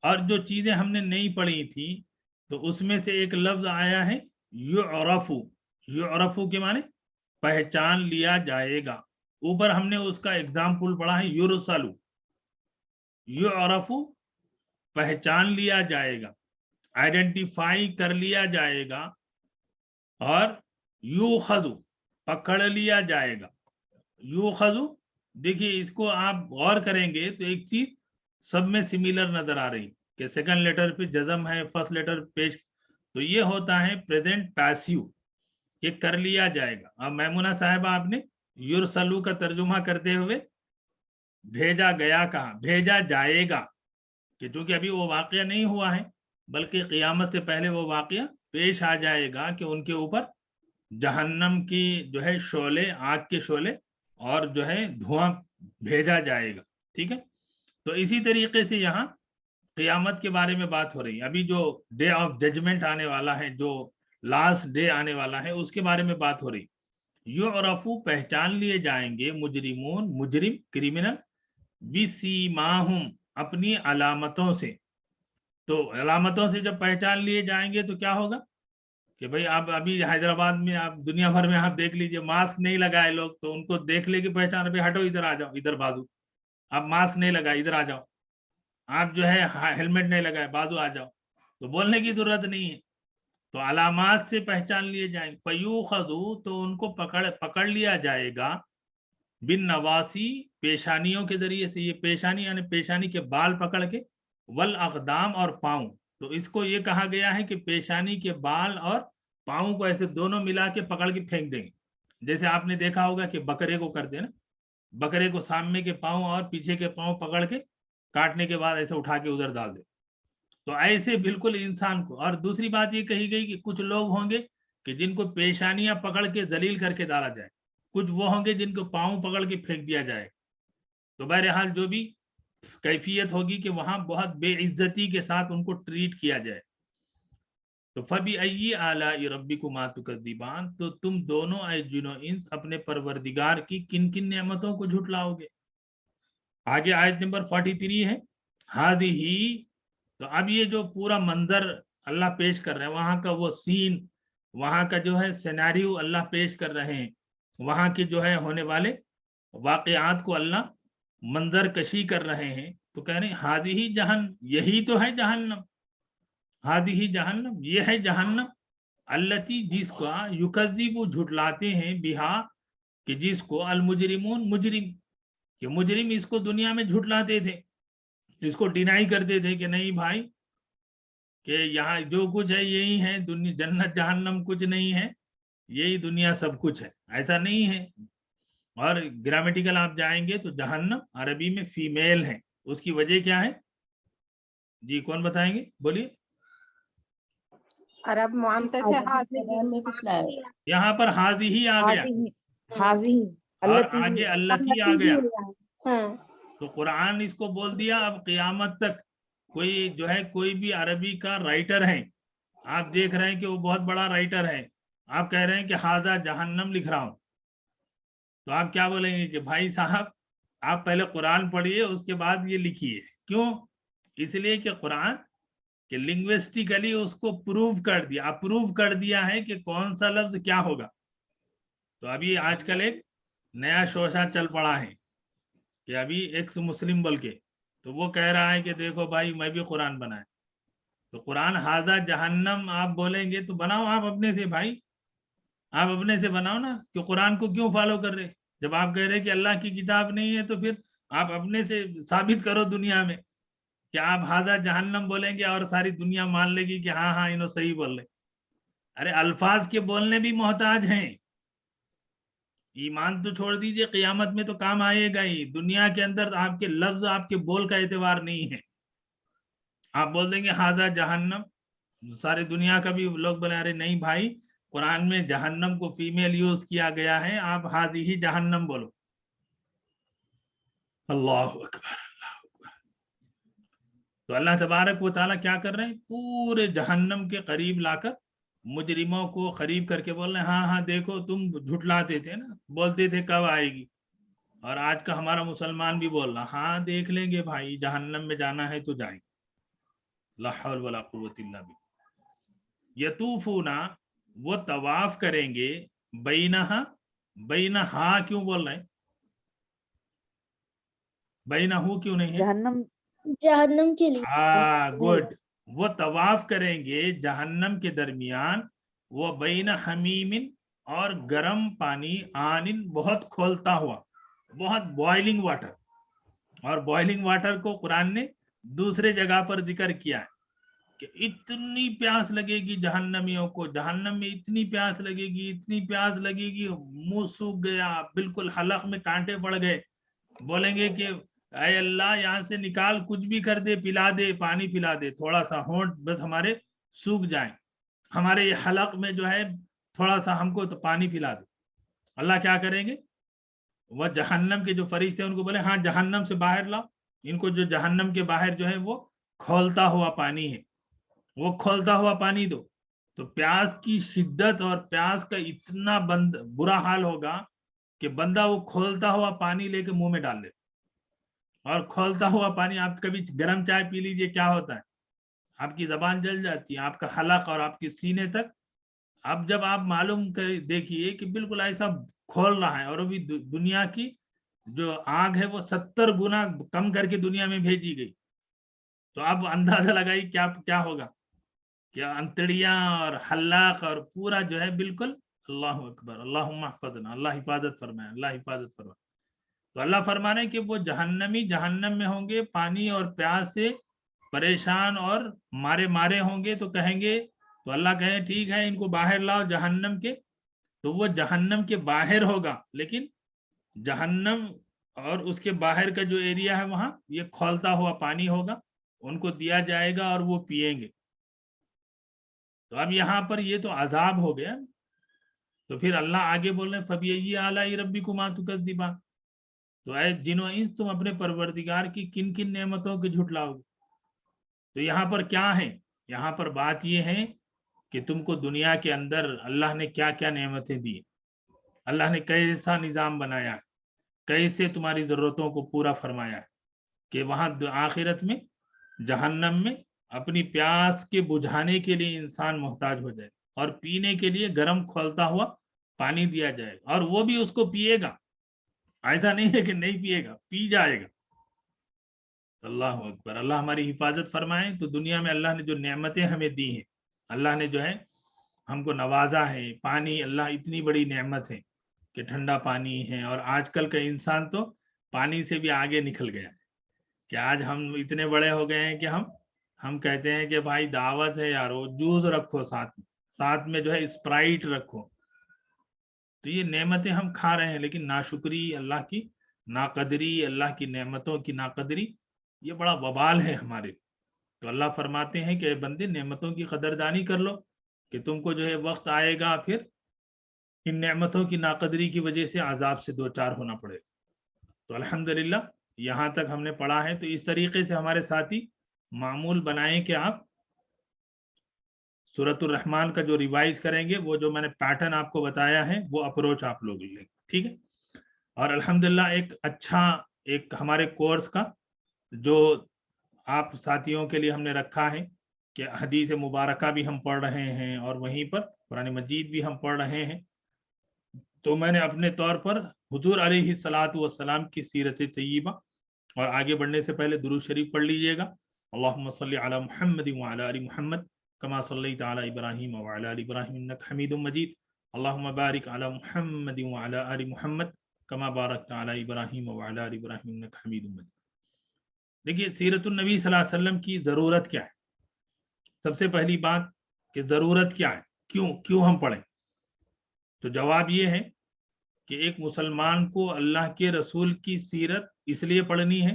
और जो चीजें हमने नहीं पढ़ी थी तो उसमें से एक लफ्ज आया है युअरफु। युअरफु के माने पहचान लिया जाएगा। ऊपर हमने उसका एग्जाम्पल पढ़ा है युरसलु। युअरफु पहचान लिया जाएगा, आइडेंटिफाई कर लिया जाएगा, और यूखज़ु पकड़ लिया जाएगा। यूखज़ु, देखिए इसको आप गौर करेंगे तो एक चीज सब में सिमिलर नजर आ रही कि सेकंड लेटर पे जज़म है, फर्स्ट लेटर पेश, तो ये होता है प्रेजेंट पैसिव, कि कर लिया जाएगा। अब मैमुना साहिबा आपने युरसलु का तर्जुमा करते हुए भेजा गया कहा, भेजा जाएगा, कि चूंकि अभी वो वाकया नहीं हुआ है बल्कि क़यामत से पहले वो वाकया पेश आ जाएगा कि उनके ऊपर जहन्नम की जो है शोले, आग के शोले और जो है धुआं भेजा जाएगा। ठीक है, तो इसी तरीके से यहाँ क़यामत के बारे में बात हो रही है। अभी जो डे ऑफ जजमेंट आने वाला है, जो लास्ट डे आने वाला है, उसके बारे में बात हो रही। युअरफु पहचान लिए जाएंगे, मुजरिमून मुजरिम क्रिमिनल, बिसीमाहुम अपनी अलामतों से। तो अलामतों से जब पहचान लिए जाएंगे तो क्या होगा कि भाई आप अभी हैदराबाद में, आप दुनिया भर में आप देख लीजिए, मास्क नहीं लगाए लोग, तो उनको देख ले की पहचान, भाई हटो इधर आ जाओ, इधर बाजू, आप मास्क नहीं लगाए इधर आ जाओ, आप जो है हेलमेट नहीं लगाए बाजू आ जाओ, तो बोलने की जरूरत नहीं है। तो अलामात से पहचान लिए जाएंगे। फयूखज़ु, तो उनको पकड़ लिया जाएगा, बिन नवासी पेशानियों के जरिए से। ये पेशानी यानी पेशानी के बाल पकड़ के, वल अक़दाम और पाँव। तो इसको ये कहा गया है कि पेशानी के बाल और पाँव को ऐसे दोनों मिला के पकड़ के फेंक देंगे। जैसे आपने देखा होगा कि बकरे को करते हैं ना, बकरे को सामने के पाँव और पीछे के पाँव पकड़ के काटने के बाद ऐसे उठा के उधर डाल दे। तो ऐसे बिल्कुल इंसान को। और दूसरी बात ये कही गई कि कुछ लोग होंगे कि जिनको पेशानियां पकड़ के जलील करके डाला जाए, कुछ वो होंगे जिनको पाँव पकड़ के फेंक दिया जाए। तो बहरहाल जो भी कैफियत होगी कि वहां बहुत बेइज्जती के साथ उनको ट्रीट किया जाए। तो फबी अय्यी आलाइ रब्बिकुमा तुकद्दिबान, तो तुम दोनों ऐ जिनो इंस अपने परवरदिगार की किन किन नेमतों को झुटलाओगे। आगे आयत नंबर 43 है, हादिही। तो अब ये जो पूरा मंजर अल्लाह पेश कर रहे हैं, वहां का वो सीन, वहां का जो है सिनेरियो अल्लाह पेश कर रहे हैं, वहां के जो है होने वाले वाकयात को अल्लाह मंजर कशी कर रहे हैं। तो कह रहे हैं हादिही जहन, यही तो है जहन्नम, हादिही जहन्नम, ये है जहन्नम, अल्लती जिसका युकज़्ज़िबु झुटलाते हैं, बिहा कि जिसको अल मुजरिमून मुजरिम, कि मुजरिम इसको दुनिया में झुटलाते थे, इसको डिनाई करते थे कि नहीं भाई कि यहाँ जो कुछ है यही है, दुनिया जन्नत जहन्नम कुछ नहीं है, यही दुनिया सब कुछ है, ऐसा नहीं है। और ग्रामेटिकल आप जाएंगे तो जहन्नम अरबी में फीमेल है, उसकी वजह क्या है जी, कौन बताएंगे, बोलिए। अरब मानते थे यहाँ पर हाजी ही आ गया और आगे अल्लती आ गया, तो कुरान इसको बोल दिया। अब क़यामत तक कोई जो है, कोई भी अरबी का राइटर है, आप देख रहे हैं कि वो बहुत बड़ा राइटर है, आप कह रहे हैं कि हाजा जहन्नम लिख रहा हूं, तो आप क्या बोलेंगे कि भाई साहब आप पहले कुरान पढ़िए उसके बाद ये लिखिए। क्यों? इसलिए कि कुरान कि लिंग्विस्टिकली उसको प्रूव कर दिया, अप्रूव कर दिया है कि कौन सा लफ्ज क्या होगा। तो अभी आजकल एक नया शोशा चल पड़ा है कि अभी एक्स मुस्लिम बोल के, तो वो कह रहा है कि देखो भाई मैं भी कुरान बनाए, तो कुरान हाजा जहन्नम आप बोलेंगे तो बनाओ आप अपने से भाई, आप अपने से बनाओ ना, कि कुरान को क्यों फॉलो कर रहे। जब आप कह रहे कि अल्लाह की किताब नहीं है तो फिर आप अपने से साबित करो दुनिया में कि आप हाजा जहन्नम बोलेंगे और सारी दुनिया मान लेगी कि हाँ हाँ इन्हों सही बोल रहे। अरे अल्फाज के बोलने भी मोहताज हैं, ईमान तो छोड़ दीजिए, क़यामत में तो काम आएगा ही, दुनिया के अंदर आपके लफ्ज आपके बोल का एतबार नहीं है। आप बोल देंगे हाजा जहन्नम, सारी दुनिया का भी लोग बोले अरे नहीं भाई कुरान में जहन्नम को फीमेल यूज किया गया है, आप हाजी ही जहन्नम बोलो। अल्लाह अकबर, अल्लाह अकबर। तो अल्लाह तबारक व तआला क्या कर रहे हैं, पूरे जहन्नम के करीब लाकर मुजरिमों को करीब करके बोल रहे हैं हाँ हाँ देखो तुम झुठलाते थे ना, बोलते थे कब आएगी, और आज का हमारा मुसलमान भी बोल रहा हाँ देख लेंगे भाई, जहन्नम में जाना है तो जाएंगे। ला हौल वला कुव्वत इल्ला बिल्लाह। यतूफूना, वो तवाफ करेंगे, बैनहा, बैनहा क्यों बोल रहे हैं, बैनहू क्यों नहीं है, जहन्नम के लिए। हाँ गुड, वो तवाफ करेंगे जहन्नम के दरमियान, वो बैन हमीमिन, और गर्म पानी, आनिन, बहुत खोलता हुआ, बहुत बॉइलिंग वाटर। और बॉइलिंग वाटर को कुरान ने दूसरे जगह पर जिक्र किया है कि इतनी प्यास लगेगी जहन्नमियों को, जहन्नम में इतनी प्यास लगेगी, इतनी प्यास लगेगी, मुंह सूख गया, बिल्कुल हलक में कांटे पड़ गए, बोलेंगे कि अय अल्लाह यहाँ से निकाल, कुछ भी कर दे, पिला दे, पानी पिला दे, थोड़ा सा होंठ बस हमारे सूख जाए, हमारे ये हलक में जो है थोड़ा सा हमको तो पानी पिला दे। अल्लाह क्या करेंगे, वह जहन्नम के जो फरिश्ते उनको बोले हाँ जहन्नम से बाहर लाओ, इनको जो जहन्नम के बाहर जो है वो खोलता हुआ पानी है, वो खोलता हुआ पानी दो। तो प्यास की शिद्दत और प्यास का इतना बुरा हाल होगा कि बंदा वो खोलता हुआ पानी लेके मुंह में डाल ले। और खोलता हुआ पानी, आप कभी गर्म चाय पी लीजिए, क्या होता है, आपकी जबान जल जाती है, आपका हलक और आपके सीने तक। अब जब आप मालूम कर देखिए कि बिल्कुल ऐसा खोल रहा है, और अभी दुनिया की जो आग है वो 70 गुना कम करके दुनिया में भेजी गई, तो अब अंदाजा लगाइए क्या क्या होगा, क्या अंतड़ियां और हल्लाक और पूरा जो है बिल्कुल। अल्लाह अकबर, अल्लाहुम्मा हफ़ज़ना, अल्लाह हिफाजत फरमाए, अल्लाह हिफाजत फरमाए। तो अल्लाह फरमा रहे हैं कि वो जहन्नमी जहन्नम में होंगे, पानी और प्यास से परेशान और मारे मारे होंगे, तो कहेंगे تو اللہ کہے ٹھیک ہے ان کو باہر لاؤ جہنم کے، تو وہ جہنم کے باہر ہوگا، لیکن جہنم اور اس کے باہر کا جو ایریا ہے وہاں یہ کھولتا ہوا پانی ہوگا، ان کو دیا جائے گا اور وہ پیئیں گے۔ تو اب یہاں پر یہ تو عذاب ہو گیا، تو پھر اللہ آگے بول رہے ہیں فَبِأَيِّ آلَاءِ رَبِّكُمَا تُكَذِّبَانِ، تو اے جن و انس تم اپنے پروردگار کی کن کن نعمتوں کے جھٹلاؤ گے؟ تو یہاں پر کیا ہے؟ یہاں پر بات یہ ہے کہ تم کو دنیا کے اندر اللہ نے کیا کیا نعمتیں دی، اللہ نے کیسا نظام بنایا ہے، کیسے تمہاری ضرورتوں کو پورا فرمایا ہے، کہ وہاں آخرت میں جہنم میں اپنی پیاس کے بجھانے کے لیے انسان محتاج ہو جائے اور پینے کے لیے گرم کھولتا ہوا پانی دیا جائے گا، اور وہ بھی اس کو پیے گا، ایسا نہیں ہے کہ نہیں پیے گا، پی جائے گا۔ اللہ اکبر، اللہ ہماری حفاظت فرمائے۔ تو دنیا میں اللہ نے جو نعمتیں ہمیں دی ہیں، اللہ نے جو ہے ہم کو نوازا ہے، پانی اللہ اتنی بڑی نعمت ہے کہ ٹھنڈا پانی ہے، اور آج کل کا انسان تو پانی سے بھی آگے نکل گیا کہ آج ہم اتنے بڑے ہو گئے ہیں کہ ہم کہتے ہیں کہ بھائی دعوت ہے یار، وہ جوس رکھو ساتھ میں جو ہے اسپرائٹ رکھو۔ تو یہ نعمتیں ہم کھا رہے ہیں، لیکن ناشکری، اللہ کی ناقدری، اللہ کی نعمتوں کی ناقدری، یہ بڑا وبال ہے ہمارے۔ تو اللہ فرماتے ہیں کہ اے بندے نعمتوں کی قدردانی کر لو، کہ تم کو جو ہے وقت آئے گا پھر ان نعمتوں کی ناقدری کی وجہ سے عذاب سے دوچار ہونا پڑے۔ تو الحمدللہ یہاں تک ہم نے پڑھا ہے، تو اس طریقے سے ہمارے ساتھی معمول بنائیں کہ آپ سورۃ الرحمن کا جو ریوائز کریں گے، وہ جو میں نے پیٹرن آپ کو بتایا ہے وہ اپروچ آپ لوگ لیں، ٹھیک ہے؟ اور الحمدللہ ایک اچھا ایک ہمارے کورس کا جو آپ ساتھیوں کے لیے ہم نے رکھا ہے کہ حدیث مبارکہ بھی ہم پڑھ رہے ہیں اور وہیں پر قرآن مجید بھی ہم پڑھ رہے ہیں۔ تو میں نے اپنے طور پر حضور علیہ الصلاۃ والسلام کی سیرت طیبہ، اور آگے بڑھنے سے پہلے درود شریف پڑھ لیجئے گا، اللہم صلی علی محمد وعلی آل محمد کما صلیت علی ابراہیم وعلی آل ابراہیم انک حمید مجید، اللہم بارک علی محمد وعلی آل محمد کما بارکت علی ابراہیم وعلی آل ابراہیم انک حمید مجید۔ دیکھیے سیرت النبی صلی اللہ علیہ وسلم کی ضرورت کیا ہے؟ سب سے پہلی بات کہ ضرورت کیا ہے، کیوں ہم پڑھیں؟ تو جواب یہ ہے کہ ایک مسلمان کو اللہ کے رسول کی سیرت اس لیے پڑھنی ہے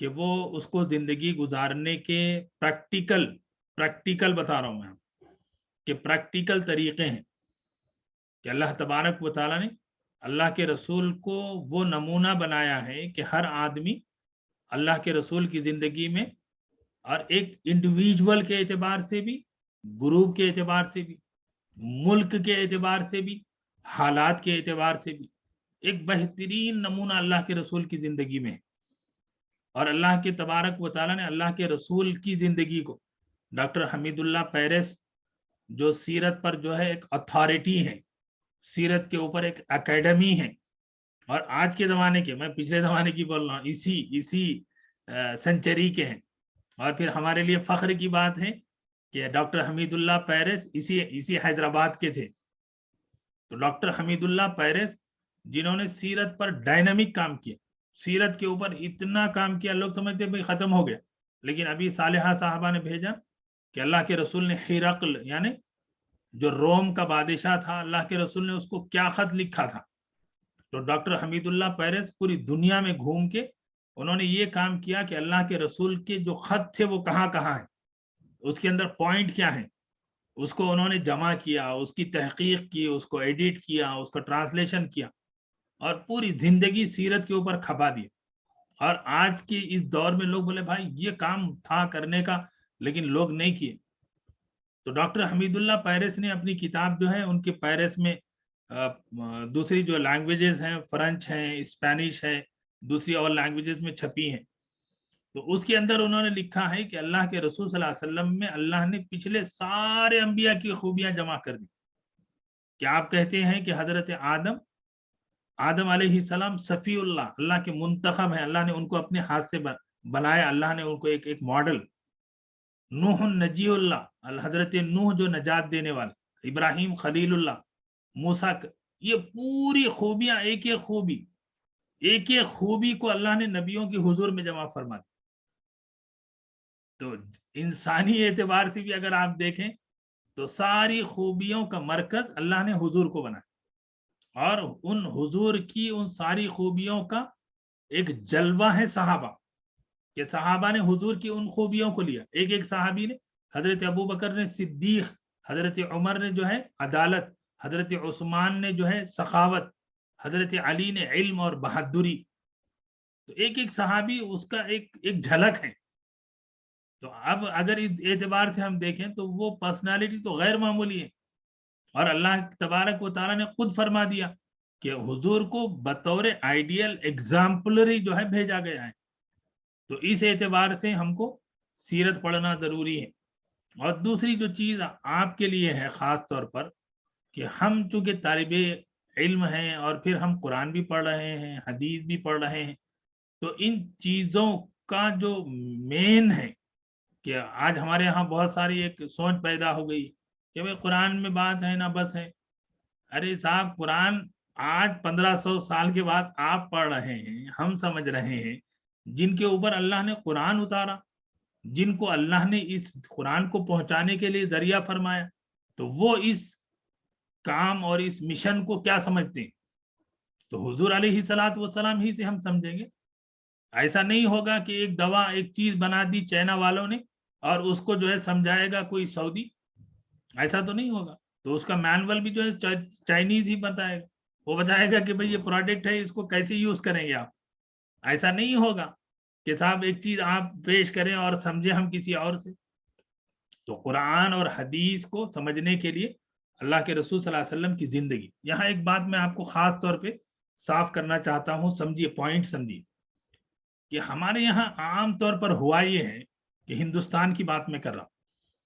کہ وہ اس کو زندگی گزارنے کے پریکٹیکل بتا رہا ہوں میں کہ پریکٹیکل طریقے ہیں، کہ اللہ تبارک و تعالیٰ نے اللہ کے رسول کو وہ نمونہ بنایا ہے کہ ہر آدمی اللہ کے رسول کی زندگی میں، اور ایک انڈیویجول کے اعتبار سے بھی، گروپ کے اعتبار سے بھی، ملک کے اعتبار سے بھی، حالات کے اعتبار سے بھی ایک بہترین نمونہ اللہ کے رسول کی زندگی میں ہے۔ اور اللہ کے تبارک و تعالیٰ نے اللہ کے رسول کی زندگی کو، ڈاکٹر حمید اللہ پیرس جو سیرت پر جو ہے ایک اتھارٹی ہے، سیرت کے اوپر ایک اکیڈمی ہے، اور آج کے زمانے کے، میں پچھلے زمانے کی بول رہا ہوں، اسی سنچری کے ہیں، اور پھر ہمارے لیے فخر کی بات ہے کہ ڈاکٹر حمید اللہ پیرس اسی حیدرآباد کے تھے۔ تو ڈاکٹر حمید اللہ پیرس جنہوں نے سیرت پر ڈائنامک کام کیا، سیرت کے اوپر اتنا کام کیا، لوگ سمجھتے ہیں ختم ہو گیا، لیکن ابھی صالحہ صاحبہ نے بھیجا کہ اللہ کے رسول نے ہرقل، یعنی جو روم کا بادشاہ تھا، اللہ کے رسول نے اس کو کیا خط لکھا تھا۔ تو ڈاکٹر حمید اللہ پیرس پوری دنیا میں گھوم کے انہوں نے یہ کام کیا کہ اللہ کے رسول کے جو خط تھے وہ کہاں ہیں، اس کے اندر پوائنٹ کیا ہیں، اس کو انہوں نے جمع کیا، اس کی تحقیق کی، اس کو ایڈٹ کیا، اس کا ٹرانسلیشن کیا، اور پوری زندگی سیرت کے اوپر کھپا دی۔ اور آج کی اس دور میں لوگ بولے بھائی یہ کام تھا کرنے کا، لیکن لوگ نہیں کیے۔ تو ڈاکٹر حمید اللہ پیرس نے اپنی کتاب جو ہے، ان کے پیرس میں دوسری جو لینگویجز ہیں، فرنچ ہیں، اسپینش ہے، دوسری اور لینگویجز میں چھپی ہیں، تو اس کے اندر انہوں نے لکھا ہے کہ اللہ کے رسول صلی اللہ علیہ وسلم میں اللہ نے پچھلے سارے انبیاء کی خوبیاں جمع کر دی۔ کہ آپ کہتے ہیں کہ حضرت آدم علیہ السلام صفی اللہ کے منتخب ہیں، اللہ نے ان کو اپنے ہاتھ سے بنایا، اللہ نے ان کو ایک ماڈل۔ نوح نجی اللہ، حضرت نوح جو نجات دینے والا، ابراہیم خلیل اللہ، موسیٰ، یہ پوری خوبیاں ایک ایک خوبی کو اللہ نے نبیوں کی حضور میں جمع فرما دی۔ تو انسانی اعتبار سے بھی اگر آپ دیکھیں تو ساری خوبیوں کا مرکز اللہ نے حضور کو بنایا، اور ان حضور کی ان ساری خوبیوں کا ایک جلوہ ہے صحابہ، کہ صحابہ نے حضور کی ان خوبیوں کو لیا. ایک ایک صحابی نے، حضرت ابو بکر نے صدیق، حضرت عمر نے جو ہے عدالت، حضرت عثمان نے جو ہے سخاوت، حضرت علی نے علم اور بہادری. تو ایک ایک صحابی اس کا ایک جھلک ہے. تو اب اگر اس اعتبار سے ہم دیکھیں تو وہ پرسنالٹی تو غیر معمولی ہے، اور اللہ تبارک و تعالیٰ نے خود فرما دیا کہ حضور کو بطور آئیڈیل ایگزامپلری جو ہے بھیجا گیا ہے. تو اس اعتبار سے ہم کو سیرت پڑھنا ضروری ہے. اور دوسری جو چیز آپ کے لیے ہے خاص طور پر، کہ ہم چونکہ طالب علم ہیں اور پھر ہم قرآن بھی پڑھ رہے ہیں، حدیث بھی پڑھ رہے ہیں، تو ان چیزوں کا جو مین ہے کہ آج ہمارے ہاں بہت ساری ایک سوچ پیدا ہو گئی کہ بھئی قرآن میں بات ہے نا بس ہے. ارے صاحب، قرآن آج 1500 سال کے بعد آپ پڑھ رہے ہیں، ہم سمجھ رہے ہیں، جن کے اوپر اللہ نے قرآن اتارا، جن کو اللہ نے اس قرآن کو پہنچانے کے لیے ذریعہ فرمایا، تو وہ اس کام اور اس مشن کو کیا سمجھتے ہیں. تو حضور علیہ الصلوۃ والسلام ہی سے ہم سمجھیں گے. ایسا نہیں ہوگا کہ ایک دوا، ایک چیز بنا دی چائنا والوں نے اور اس کو جو ہے سمجھائے گا کوئی سعودی، ایسا تو نہیں ہوگا. تو اس کا مینول بھی جو ہے چائنیز ہی بتائے گا. وہ بتائے گا کہ بھئی یہ پروڈکٹ ہے، اس کو کیسے یوز کریں گے آپ. ایسا نہیں ہوگا کہ صاحب ایک چیز آپ پیش کریں اور سمجھیں ہم کسی اور سے. تو قرآن اور حدیث کو سمجھنے کے لیے اللہ کے رسول صلی اللہ علیہ وسلم کی زندگی. یہاں ایک بات میں آپ کو خاص طور پہ صاف کرنا چاہتا ہوں، سمجھیے، پوائنٹ سمجھیے، کہ ہمارے یہاں عام طور پر ہوا یہ ہے کہ ہندوستان کی بات میں کر رہا ہوں،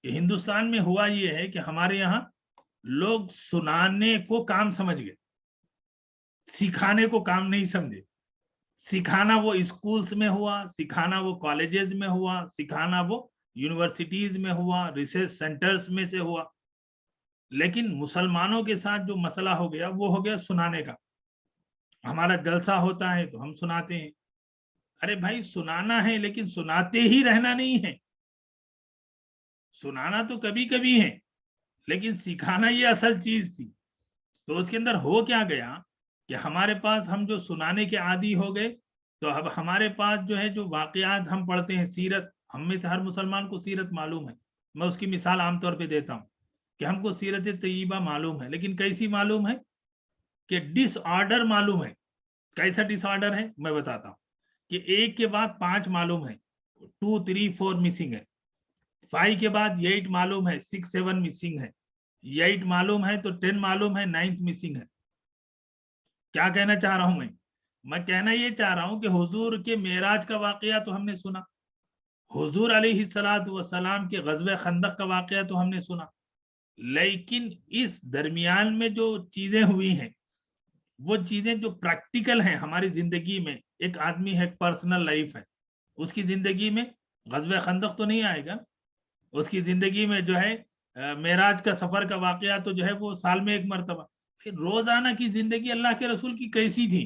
کہ ہندوستان میں ہوا یہ ہے کہ ہمارے یہاں لوگ سنانے کو کام سمجھ گئے، سکھانے کو کام نہیں سمجھے. سکھانا وہ اسکولز میں ہوا، سکھانا وہ کالجز میں ہوا، سکھانا وہ یونیورسٹیز میں ہوا، ریسرچ سینٹرز میں سے ہوا. لیکن مسلمانوں کے ساتھ جو مسئلہ ہو گیا وہ ہو گیا سنانے کا. ہمارا جلسہ ہوتا ہے تو ہم سناتے ہیں. ارے بھائی، سنانا ہے لیکن سناتے ہی رہنا نہیں ہے. سنانا تو کبھی کبھی ہے، لیکن سکھانا یہ اصل چیز تھی. تو اس کے اندر ہو کیا گیا کہ ہمارے پاس ہم جو سنانے کے عادی ہو گئے، تو اب ہمارے پاس جو ہے جو واقعات ہم پڑھتے ہیں، سیرت، ہم میں سے ہر مسلمان کو سیرت معلوم ہے. میں اس کی مثال عام طور پہ دیتا ہوں کہ ہم کو سیرت طیبہ معلوم ہے، لیکن کیسی معلوم ہے کہ ڈس آرڈر معلوم ہے. کیسا ڈس آرڈر ہے میں بتاتا ہوں، کہ 1 کے بعد 5 معلوم ہے، 2 3 4 مسنگ ہے. 5 کے بعد 8 معلوم ہے، 6 7 مسنگ ہے. 8 معلوم ہے تو 10 معلوم ہے، 9 مسنگ ہے. کیا کہنا چاہ رہا ہوں میں کہنا یہ چاہ رہا ہوں کہ حضور کے معراج کا واقعہ تو ہم نے سنا، حضور علیہ الصلوۃ والسلام کے غزوہ خندق کا واقعہ تو ہم نے سنا، لیکن اس درمیان میں جو چیزیں ہوئی ہیں، وہ چیزیں جو پریکٹیکل ہیں ہماری زندگی میں. ایک آدمی ہے، پرسنل لائف ہے، اس کی زندگی میں غزوہ خندق تو نہیں آئے گا. اس کی زندگی میں جو ہے معراج کا سفر کا واقعہ تو جو ہے وہ سال میں 1 مرتبہ. پھر روزانہ کی زندگی اللہ کے رسول کی کیسی تھی؟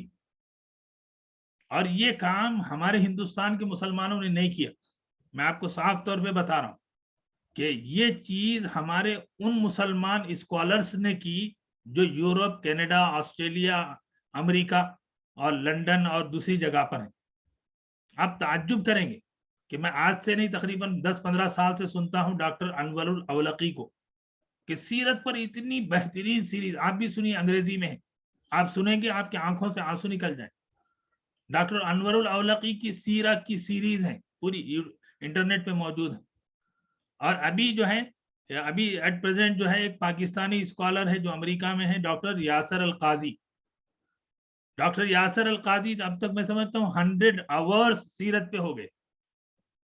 اور یہ کام ہمارے ہندوستان کے مسلمانوں نے نہیں کیا. میں آپ کو صاف طور پہ بتا رہا ہوں کہ یہ چیز ہمارے ان مسلمان اسکالرز نے کی جو یورپ، کینیڈا، آسٹریلیا، امریکہ اور لندن اور دوسری جگہ پر ہیں. آپ تعجب کریں گے کہ میں آج سے نہیں، تقریباً 10-15 سال سے سنتا ہوں ڈاکٹر انور الاولقی کو، کہ سیرت پر اتنی بہترین سیریز آپ بھی سنیے، انگریزی میں ہے، آپ سنیں گے آپ کی آنکھوں سے آنسو نکل جائیں. ڈاکٹر انور الاولقی کی سیرت کی سیریز ہیں، پوری انٹرنیٹ پہ موجود ہے. اور ابھی جو ہے، ابھی ایٹ پریزنٹ جو ہے ایک پاکستانی اسکالر ہے جو امریکہ میں ہے، ڈاکٹر یاسر القاضی. ڈاکٹر یاسر القاضی اب تک میں سمجھتا ہوں 100 آورز سیرت پہ ہو گئے.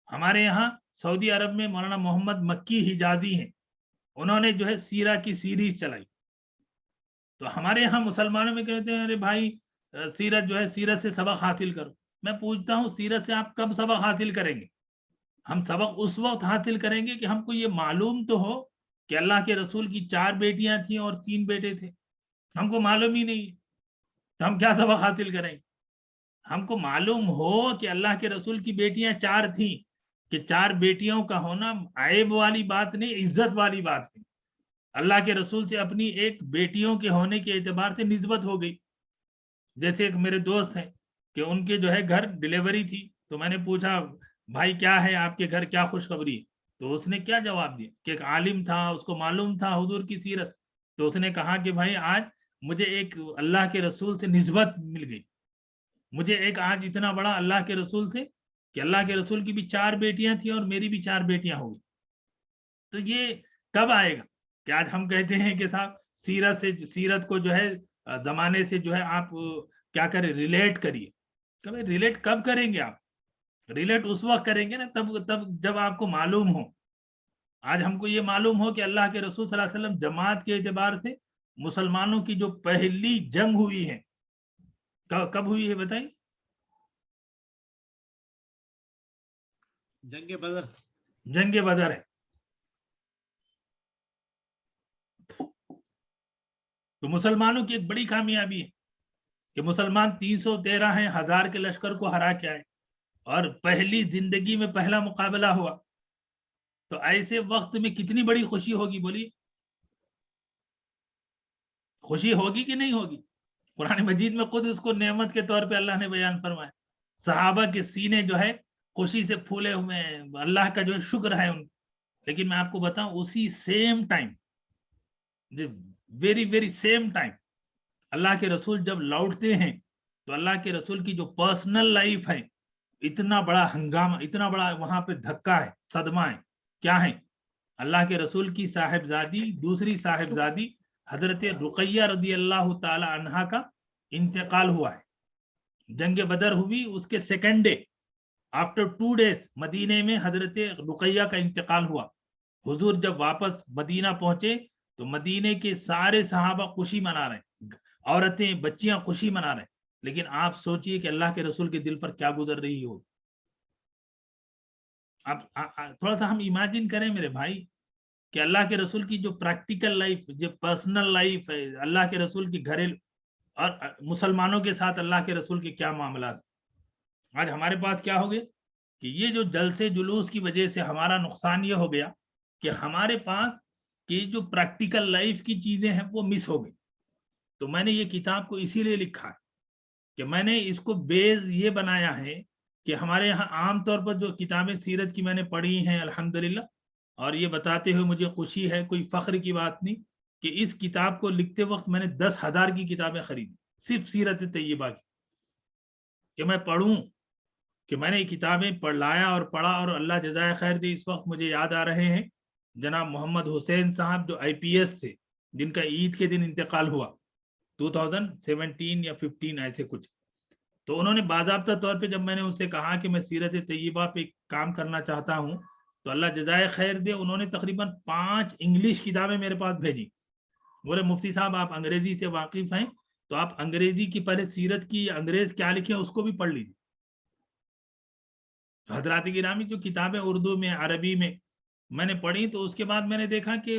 ہمارے یہاں سعودی عرب میں مولانا محمد مکی حجازی ہیں، انہوں نے جو ہے سیرہ کی سیریز چلائی. تو ہمارے یہاں مسلمانوں میں کہتے ہیں ارے بھائی سیرت جو ہے، سیرت سے سبق حاصل کرو. میں پوچھتا ہوں سیرت سے آپ کب سبق حاصل کریں گے؟ ہم سبق اس وقت حاصل کریں گے کہ ہم کو یہ معلوم تو ہو کہ اللہ کے رسول کی 4 بیٹیاں تھیں اور 3 بیٹے تھے. ہم کو معلوم ہی نہیں تو ہم کیا سبق حاصل کریں گے؟ ہم کو معلوم ہو کہ اللہ کے رسول کی بیٹیاں 4 تھیں، کہ 4 بیٹیوں کا ہونا عیب والی بات نہیں، عزت والی بات ہے. اللہ کے رسول سے اپنی ایک بیٹیوں کے ہونے کے اعتبار سے نسبت ہو گئی. جیسے ایک میرے دوست ہیں کہ ان کے جو ہے گھر ڈیلیوری تھی, تو میں نے پوچھا بھائی کیا ہے آپ کے گھر, کیا خوشخبری ہے؟ تو اس نے کیا جواب دیا کہ ایک عالم تھا, اس کو معلوم تھا حضور کی سیرت, تو اس نے کہا کہ بھائی آج مجھے ایک اللہ کے رسول سے نسبت مل گئی, مجھے ایک آج اتنا بڑا اللہ کے رسول سے, کہ اللہ کے رسول کی بھی 4 بیٹیاں تھیں اور میری بھی 4 بیٹیاں ہو گئی. تو یہ کب آئے گا کہ آج ہم کہتے ہیں کہ صاحب سیرت کو جو ہے زمانے سے جو ہے آپ کیا کریں, ریلیٹ کریے. کہ ریلیٹ کب کریں گے آپ؟ ریلیٹ اس وقت کریں گے نا تب جب آپ کو معلوم ہو. آج ہم کو یہ معلوم ہو کہ اللہ کے رسول صلی اللہ علیہ وسلم جماعت کے اعتبار سے مسلمانوں کی جو پہلی جنگ ہوئی ہے کب ہوئی ہے بتائیں؟ جنگ بدر ہے. تو مسلمانوں کی ایک بڑی کامیابی ہے کہ مسلمان 313 ہیں, 1000 کے لشکر کو ہرا کے آئے, اور پہلی زندگی میں پہلا مقابلہ ہوا. تو ایسے وقت میں کتنی بڑی خوشی ہوگی, بولیے خوشی ہوگی کہ نہیں ہوگی؟ قرآن مجید میں خود اس کو نعمت کے طور پہ اللہ نے بیان فرمایا. صحابہ کے سینے جو ہے خوشی سے پھولے ہوئے ہیں, اللہ کا جو شکر ہے ان. لیکن میں آپ کو بتاؤں اسی same time, very same time, Allah کے رسول جب لوٹتے ہیں تو اللہ کے رسول کی جو پرسنل لائف ہے, اتنا بڑا ہنگامہ, اتنا بڑا وہاں پہ دھکا ہے, صدمہ ہے. کیا ہے؟ اللہ کے رسول کی صاحبزادی, دوسری صاحبزادی حضرت رقیہ رضی اللہ تعالی عنہا کا انتقال ہوا ہے. جنگ بدر ہوئی, اس کے سیکنڈ ڈے آفٹر 2 days مدینے میں حضرت رقیہ کا انتقال ہوا. حضور جب واپس مدینہ پہنچے تو مدینے کے سارے صحابہ خوشی منا رہے ہیں, عورتیں بچیاں خوشی منا رہے ہیں. لیکن آپ سوچئے کہ اللہ کے رسول کے دل پر کیا گزر رہی ہو. اب تھوڑا سا ہم امیجن کریں میرے بھائی کہ اللہ کے رسول کی جو پریکٹیکل لائف, جو پرسنل لائف ہے, اللہ کے رسول کی گھریلو اور مسلمانوں کے ساتھ اللہ کے رسول کے کیا معاملات. آج ہمارے پاس کیا ہو گیا کہ یہ جو جلسے جلوس کی وجہ سے ہمارا نقصان یہ ہو گیا کہ ہمارے پاس کہ جو پریکٹیکل لائف کی چیزیں ہیں وہ مس ہو گئی. تو میں نے یہ کتاب کو اسی لیے لکھا ہے کہ میں نے اس کو بیس یہ بنایا ہے کہ ہمارے یہاں عام طور پر جو کتابیں سیرت کی میں نے پڑھی ہیں الحمدللہ, اور یہ بتاتے ہوئے مجھے خوشی ہے, کوئی فخر کی بات نہیں, کہ اس کتاب کو لکھتے وقت میں نے 10,000 کی کتابیں خریدی صرف سیرت طیبہ کی, کہ میں پڑھوں, کہ میں نے یہ کتابیں پڑھ لایا اور پڑھا. اور اللہ جزائے خیر دے, اس وقت مجھے یاد آ رہے ہیں جناب محمد حسین صاحب جو IPS تھے, جن کا عید کے دن انتقال ہوا 2017 یا 15 ایسے کچھ. تو انہوں نے باضابطہ طور پہ جب میں نے ان سے کہا کہ میں سیرت طیبہ پہ کام کرنا چاہتا ہوں, تو اللہ جزائے خیر دے انہوں نے تقریباً 5 انگلش کتابیں میرے پاس بھیجی. بولے مفتی صاحب آپ انگریزی سے واقف ہیں تو آپ انگریزی کی پہلے سیرت کی انگریز کیا لکھے اس کو بھی پڑھ لیجیے. حضرات گرامی جو کتابیں اردو میں عربی میں نے پڑھی, تو اس کے بعد میں نے دیکھا کہ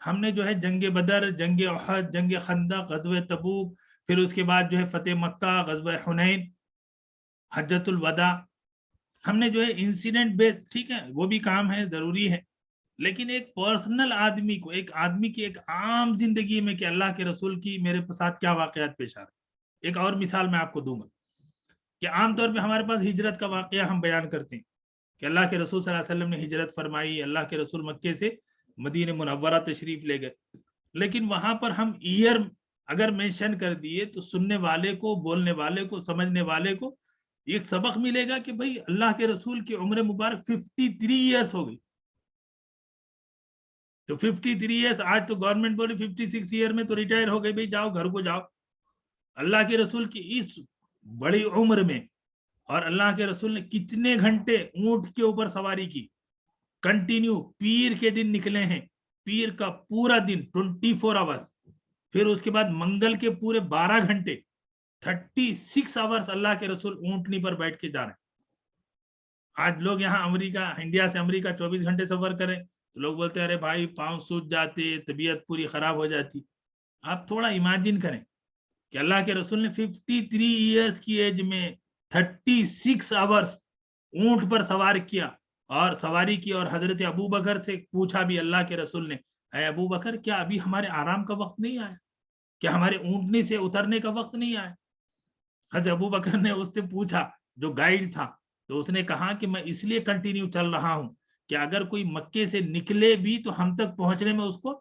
ہم نے جو ہے جنگ بدر, جنگ احد, جنگ خندق, غزوہ تبوک, پھر اس کے بعد جو ہے فتح مکہ, غزوہ حنین, حجۃ الوداع, ہم نے جو ہے انسیڈنٹ بیس, ٹھیک ہے وہ بھی کام ہے ضروری ہے, لیکن ایک پرسنل آدمی کو, ایک آدمی کی ایک عام زندگی میں کہ اللہ کے رسول کی میرے ساتھ کیا واقعات پیش آ رہے. ایک اور مثال میں آپ کو دوں گا کہ عام طور پہ ہمارے پاس ہجرت کا واقعہ ہم بیان کرتے ہیں کہ اللہ کے رسول صلی اللہ علیہ وسلم نے ہجرت فرمائی, اللہ کے رسول مکے سے مدینہ منورہ تشریف لے گئے, لیکن وہاں پر ہم ایئر اگر مینشن کر دیے تو سننے والے کو, بولنے والے کو, سمجھنے والے کو ایک سبق ملے گا کہ بھئی اللہ کے رسول کی عمر مبارک 53 ایئرس ہو گئی. تو 53 ایئرس, آج تو گورنمنٹ بولے 56 ایئر میں تو ریٹائر ہو گئے, بھئی جاؤ گھر کو جاؤ. اللہ کے رسول کی اس بڑی عمر میں, اور اللہ کے رسول نے کتنے گھنٹے اونٹ کے اوپر سواری کی, کنٹینیو, پیر کے دن نکلے ہیں, پیر کا پورا دن 24 آورس, پھر اس کے بعد منگل کے پورے 12 گھنٹے 36 آورس اللہ کے رسول اونٹنی پر بیٹھ کے جا رہے ہیں. آج لوگ یہاں امریکہ, انڈیا سے امریکہ 24 گھنٹے سفر کریں تو لوگ بولتے ہیں ارے بھائی پاؤں سوج جاتے, طبیعت پوری خراب ہو جاتی. آپ تھوڑا امیجن کریں کہ اللہ کے رسول نے 53 ایئرس کی ایج میں 36 آورس اونٹ پر سوار کیا اور سواری کی, اور حضرت ابو بکر سے پوچھا بھی اللہ کے رسول نے اے ابو بکر کیا ابھی ہمارے آرام کا وقت نہیں آیا؟ کیا ہمارے اونٹنی سے اترنے کا وقت نہیں آیا؟ حضرت ابو بکر نے اس سے پوچھا جو گائیڈ تھا، تو اس نے کہا کہ میں اس لیے کنٹینیو چل رہا ہوں کہ اگر کوئی مکے سے نکلے بھی تو ہم تک پہنچنے میں اس کو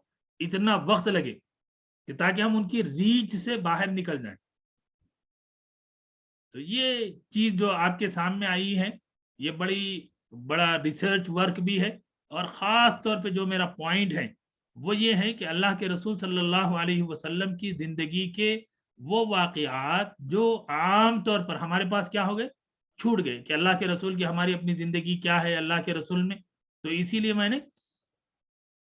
اتنا وقت لگے کہ تاکہ ہم ان کی ریچ سے باہر نکل جائیں۔ تو یہ چیز جو آپ کے سامنے آئی ہے یہ بڑا ریسرچ ورک بھی ہے، اور خاص طور پہ جو میرا پوائنٹ ہے وہ یہ ہے کہ اللہ کے رسول صلی اللہ علیہ وسلم کی زندگی کے وہ واقعات جو عام طور پر ہمارے پاس کیا ہو گئے، چھوٹ گئے، کہ اللہ کے رسول کی ہماری اپنی زندگی کیا ہے اللہ کے رسول میں۔ تو اسی لیے میں نے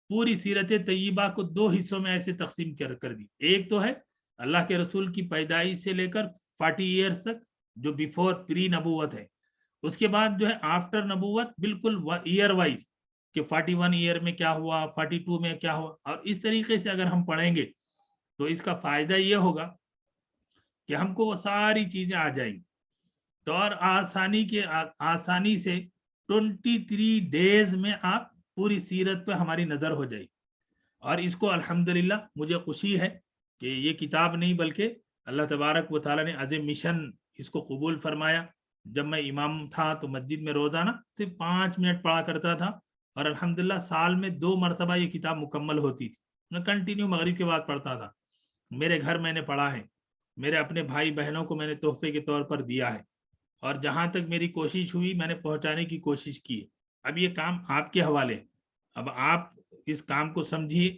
پوری سیرت طیبہ کو 2 حصوں میں ایسے تقسیم کر دی۔ ایک تو ہے اللہ کے رسول کی پیدائش سے لے کر 40 ایئرز تک جو بیفور پری نبوت ہے، اس کے بعد جو ہے آفٹر نبوت بالکل ایئر وائز کہ 41 ایئر میں کیا ہوا، 42 میں کیا ہوا، اور اس طریقے سے اگر ہم پڑھیں گے تو اس کا فائدہ یہ ہوگا کہ ہم کو وہ ساری چیزیں آ جائیں گی، تو اور آسانی سے 23 ڈیز میں آپ پوری سیرت پہ ہماری نظر ہو جائے گی۔ اور اس کو الحمدللہ مجھے خوشی ہے کہ یہ کتاب نہیں بلکہ اللہ تبارک و تعالیٰ نے ایز اے مشن اس کو قبول فرمایا۔ جب میں امام تھا تو مسجد میں روزانہ صرف 5 منٹ پڑھا کرتا تھا، اور الحمدللہ سال میں 2 مرتبہ یہ کتاب مکمل ہوتی تھی۔ میں کنٹینیو مغرب کے بعد پڑھتا تھا۔ میرے گھر میں نے پڑھا ہے، میرے اپنے بھائی بہنوں کو میں نے تحفے کے طور پر دیا ہے، اور جہاں تک میری کوشش ہوئی میں نے پہنچانے کی کوشش کی ہے۔ اب یہ کام آپ کے حوالے، اب آپ اس کام کو سمجھیے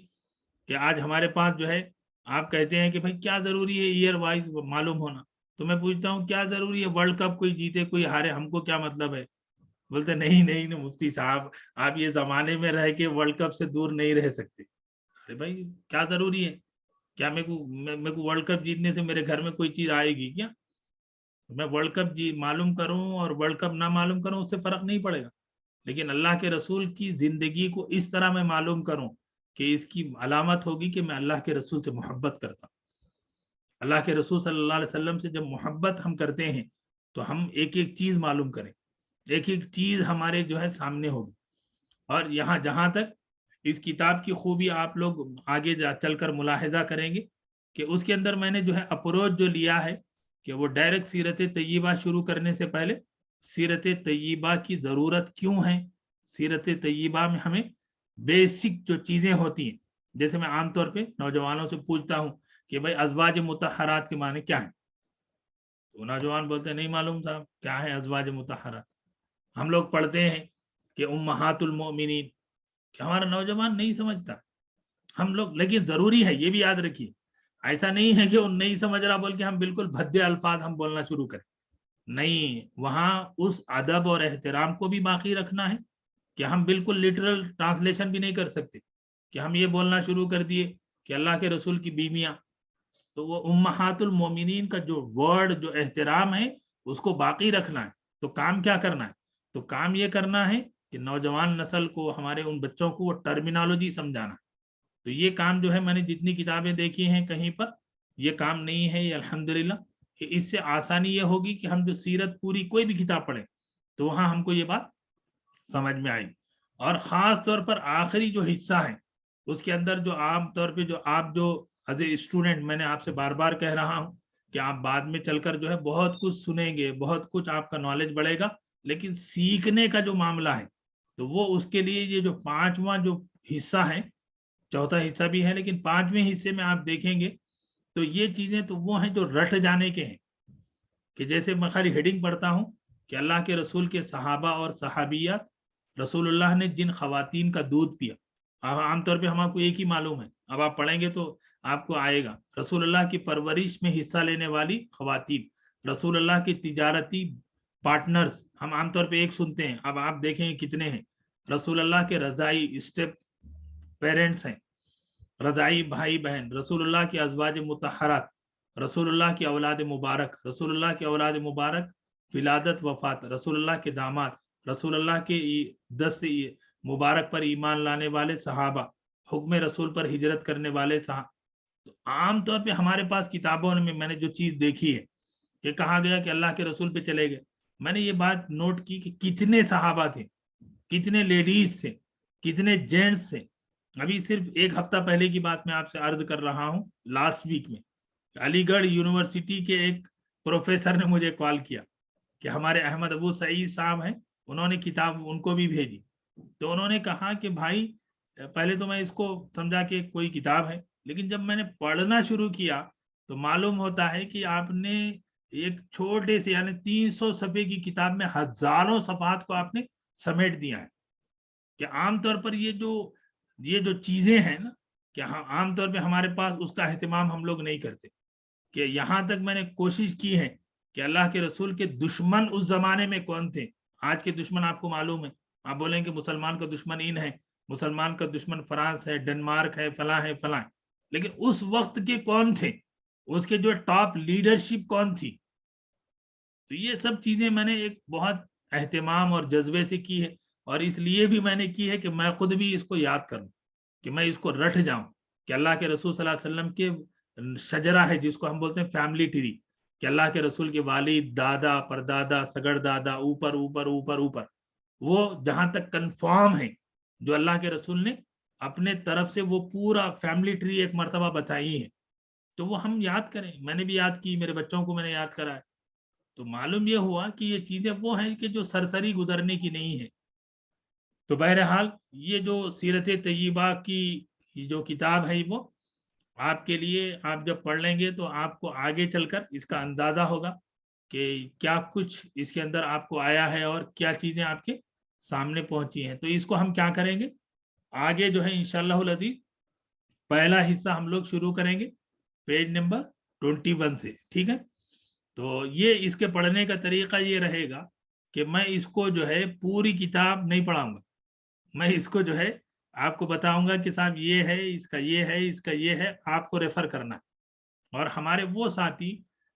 کہ آج ہمارے پاس جو ہے، آپ کہتے ہیں کہ بھائی کیا ضروری ہے ایئر وائز معلوم ہونا، تو میں پوچھتا ہوں کیا ضروری ہے ورلڈ کپ کوئی جیتے کوئی ہارے، ہم کو کیا مطلب ہے؟ بولتے نہیں مفتی صاحب آپ یہ زمانے میں رہ کے ورلڈ کپ سے دور نہیں رہ سکتے۔ ارے بھائی کیا ضروری ہے؟ کیا میرے کو ورلڈ کپ جیتنے سے میرے گھر میں کوئی چیز آئے گی کیا؟ میں ورلڈ کپ معلوم کروں اور ورلڈ کپ نہ معلوم کروں اس سے فرق نہیں پڑے گا، لیکن اللہ کے رسول کی زندگی کو اس طرح میں معلوم کروں کہ اس کی علامت ہوگی کہ میں اللہ کے رسول سے محبت کرتا ہوں۔ اللہ کے رسول صلی اللہ علیہ وسلم سے جب محبت ہم کرتے ہیں تو ہم ایک ایک چیز معلوم کریں، ایک ایک چیز ہمارے جو ہے سامنے ہوگی۔ اور یہاں جہاں تک اس کتاب کی خوبی آپ لوگ آگے چل کر ملاحظہ کریں گے کہ اس کے اندر میں نے جو ہے اپروچ جو لیا ہے کہ وہ ڈائریکٹ سیرت طیبہ شروع کرنے سے پہلے سیرت طیبہ کی ضرورت کیوں ہے، سیرت طیبہ میں ہمیں بیسک جو چیزیں ہوتی ہیں، جیسے میں عام طور پہ نوجوانوں سے پوچھتا ہوں کہ بھائی ازواج مطہرات کے معنی کیا ہیں، تو نوجوان بولتے ہیں نہیں معلوم صاحب کیا ہے ازواج مطہرات۔ ہم لوگ پڑھتے ہیں کہ امہات المؤمنین، کہ ہمارا نوجوان نہیں سمجھتا ہم لوگ، لیکن ضروری ہے یہ بھی یاد رکھیے، ایسا نہیں ہے کہ وہ نہیں سمجھ رہا بول کے ہم بالکل بھدے الفاظ ہم بولنا شروع کریں، نہیں، وہاں اس ادب اور احترام کو بھی باقی رکھنا ہے کہ ہم بالکل لٹرل ٹرانسلیشن بھی نہیں کر سکتے کہ ہم یہ بولنا شروع کر دیے کہ اللہ کے رسول کی بیویاں، تو وہ امہات المومنین کا جو ورڈ جو احترام ہے اس کو باقی رکھنا ہے۔ تو کام کیا کرنا ہے؟ تو کام یہ کرنا ہے کہ نوجوان نسل کو، ہمارے ان بچوں کو وہ ٹرمینالوجی سمجھانا ہے۔ تو یہ کام جو ہے میں نے جتنی کتابیں دیکھی ہیں کہیں پر یہ کام نہیں ہے، یہ الحمدللہ اس سے آسانی یہ ہوگی کہ ہم جو سیرت پوری کوئی بھی کتاب پڑھیں تو وہاں ہم کو یہ بات سمجھ میں آئی۔ اور خاص طور پر آخری جو حصہ ہے اس کے اندر جو عام طور پہ جو آپ جو ایز اے اسٹوڈنٹ، میں نے آپ سے بار بار کہہ رہا ہوں کہ آپ بعد میں چل کر جو ہے بہت کچھ سنیں گے، بہت کچھ آپ کا نالج بڑھے گا، لیکن سیکھنے کا جو معاملہ ہے تو وہ اس کے لیے یہ جو 5واں جو حصہ ہے، چوتھا حصہ بھی ہے لیکن 5ویں حصے میں آپ دیکھیں گے تو یہ چیزیں تو وہ ہیں جو رٹ جانے کے ہیں، کہ جیسے میں خالی ہیڈنگ پڑھتا ہوں کہ اللہ کے رسول کے صحابہ اور صحابیات، رسول اللہ نے جن خواتین کا دودھ پیا، عام طور پہ ہمارے کو ایک ہی معلوم ہے، اب آپ پڑھیں گے تو آپ کو آئے گا، رسول اللہ کی پرورش میں حصہ لینے والی خواتین، رسول اللہ کی تجارتی پارٹنرز، ہم عام طور پہ ایک سنتے ہیں، اب آپ دیکھیں کتنے ہیں، رسول اللہ کے رضائی اسٹیپ پیرنٹس ہیں، رضائی بھائی بہن، رسول اللہ کی ازواج مطہرات، رسول اللہ کی اولاد مبارک، رسول اللہ کی اولاد مبارک ولادت وفات، رسول اللہ کے داماد، رسول اللہ کے 10 مبارک پر ایمان لانے والے صحابہ، حکم رسول پر ہجرت کرنے والے صحابہ۔ تو عام طور پہ ہمارے پاس کتابوں میں نے جو چیز دیکھی ہے کہ کہا گیا کہ اللہ کے رسول پہ چلے گئے، میں نے یہ بات نوٹ کی کہ کتنے صحابہ تھے، کتنے لیڈیز تھے، کتنے جینٹس تھے، ابھی صرف ایک ہفتہ پہلے کی بات میں آپ سے عرض کر رہا ہوں، لاسٹ ویک میں علی گڑھ یونیورسٹی کے ایک پروفیسر نے مجھے کال کیا کہ ہمارے احمد ابو سعید صاحب ہیں، انہوں نے کتاب ان کو بھی بھیجی، تو انہوں نے کہا کہ بھائی پہلے تو میں اس کو سمجھا کہ کوئی کتاب ہے، لیکن جب میں نے پڑھنا شروع کیا تو معلوم ہوتا ہے کہ آپ نے ایک چھوٹے سے یعنی 300 صفحے کی کتاب میں ہزاروں صفحات کو آپ نے سمیٹ دیا ہے. کہ عام طور پر یہ جو چیزیں ہیں نا کہ عام طور پہ ہمارے پاس اس کا اہتمام ہم لوگ نہیں کرتے، کہ یہاں تک میں نے کوشش کی ہے کہ اللہ کے رسول کے دشمن اس زمانے میں کون تھے. آج کے دشمن آپ کو معلوم ہے، آپ بولیں کہ مسلمان کا دشمن ان ہے، مسلمان کا دشمن فرانس ہے، ڈنمارک ہے، فلاں ہے فلاں، لیکن اس وقت کے کون تھے، اس کے جو ٹاپ لیڈرشپ کون تھی. تو یہ سب چیزیں میں نے ایک بہت اہتمام اور جذبے سے کی ہے، اور اس لیے بھی میں نے کی ہے کہ میں خود بھی اس کو یاد کروں، کہ میں اس کو رٹ جاؤں کہ اللہ کے رسول صلی اللہ علیہ وسلم کے شجرہ ہے جس کو ہم بولتے ہیں فیملی ٹری، کہ اللہ کے رسول کے والد، دادا، پردادا، سگڑ دادا، اوپر اوپر اوپر اوپر، وہ جہاں تک کنفارم ہے جو اللہ کے رسول نے اپنے طرف سے وہ پورا فیملی ٹری ایک مرتبہ بتائی ہے، تو وہ ہم یاد کریں. میں نے بھی یاد کی، میرے بچوں کو میں نے یاد کرا ہے. تو معلوم یہ ہوا کہ یہ چیزیں وہ ہیں کہ جو سرسری گزرنے کی نہیں ہے. تو بہرحال یہ جو سیرت طیبہ کی جو کتاب ہے وہ آپ کے لیے، آپ جب پڑھ لیں گے تو آپ کو آگے چل کر اس کا اندازہ ہوگا کہ کیا کچھ اس کے اندر آپ کو آیا ہے اور کیا چیزیں آپ کے سامنے پہنچی ہیں. تو اس کو ہم کیا کریں گے آگے جو ہے انشاءاللہ العزیز، پہلا حصہ ہم لوگ شروع کریں گے پیج نمبر 21 سے. ٹھیک ہے، تو یہ اس کے پڑھنے کا طریقہ یہ رہے گا کہ میں اس کو جو ہے پوری کتاب نہیں پڑھاؤں گا، میں اس کو جو ہے آپ کو بتاؤں گا کہ صاحب یہ ہے، اس کا یہ ہے، اس کا یہ ہے، آپ کو ریفر کرنا. اور ہمارے وہ ساتھی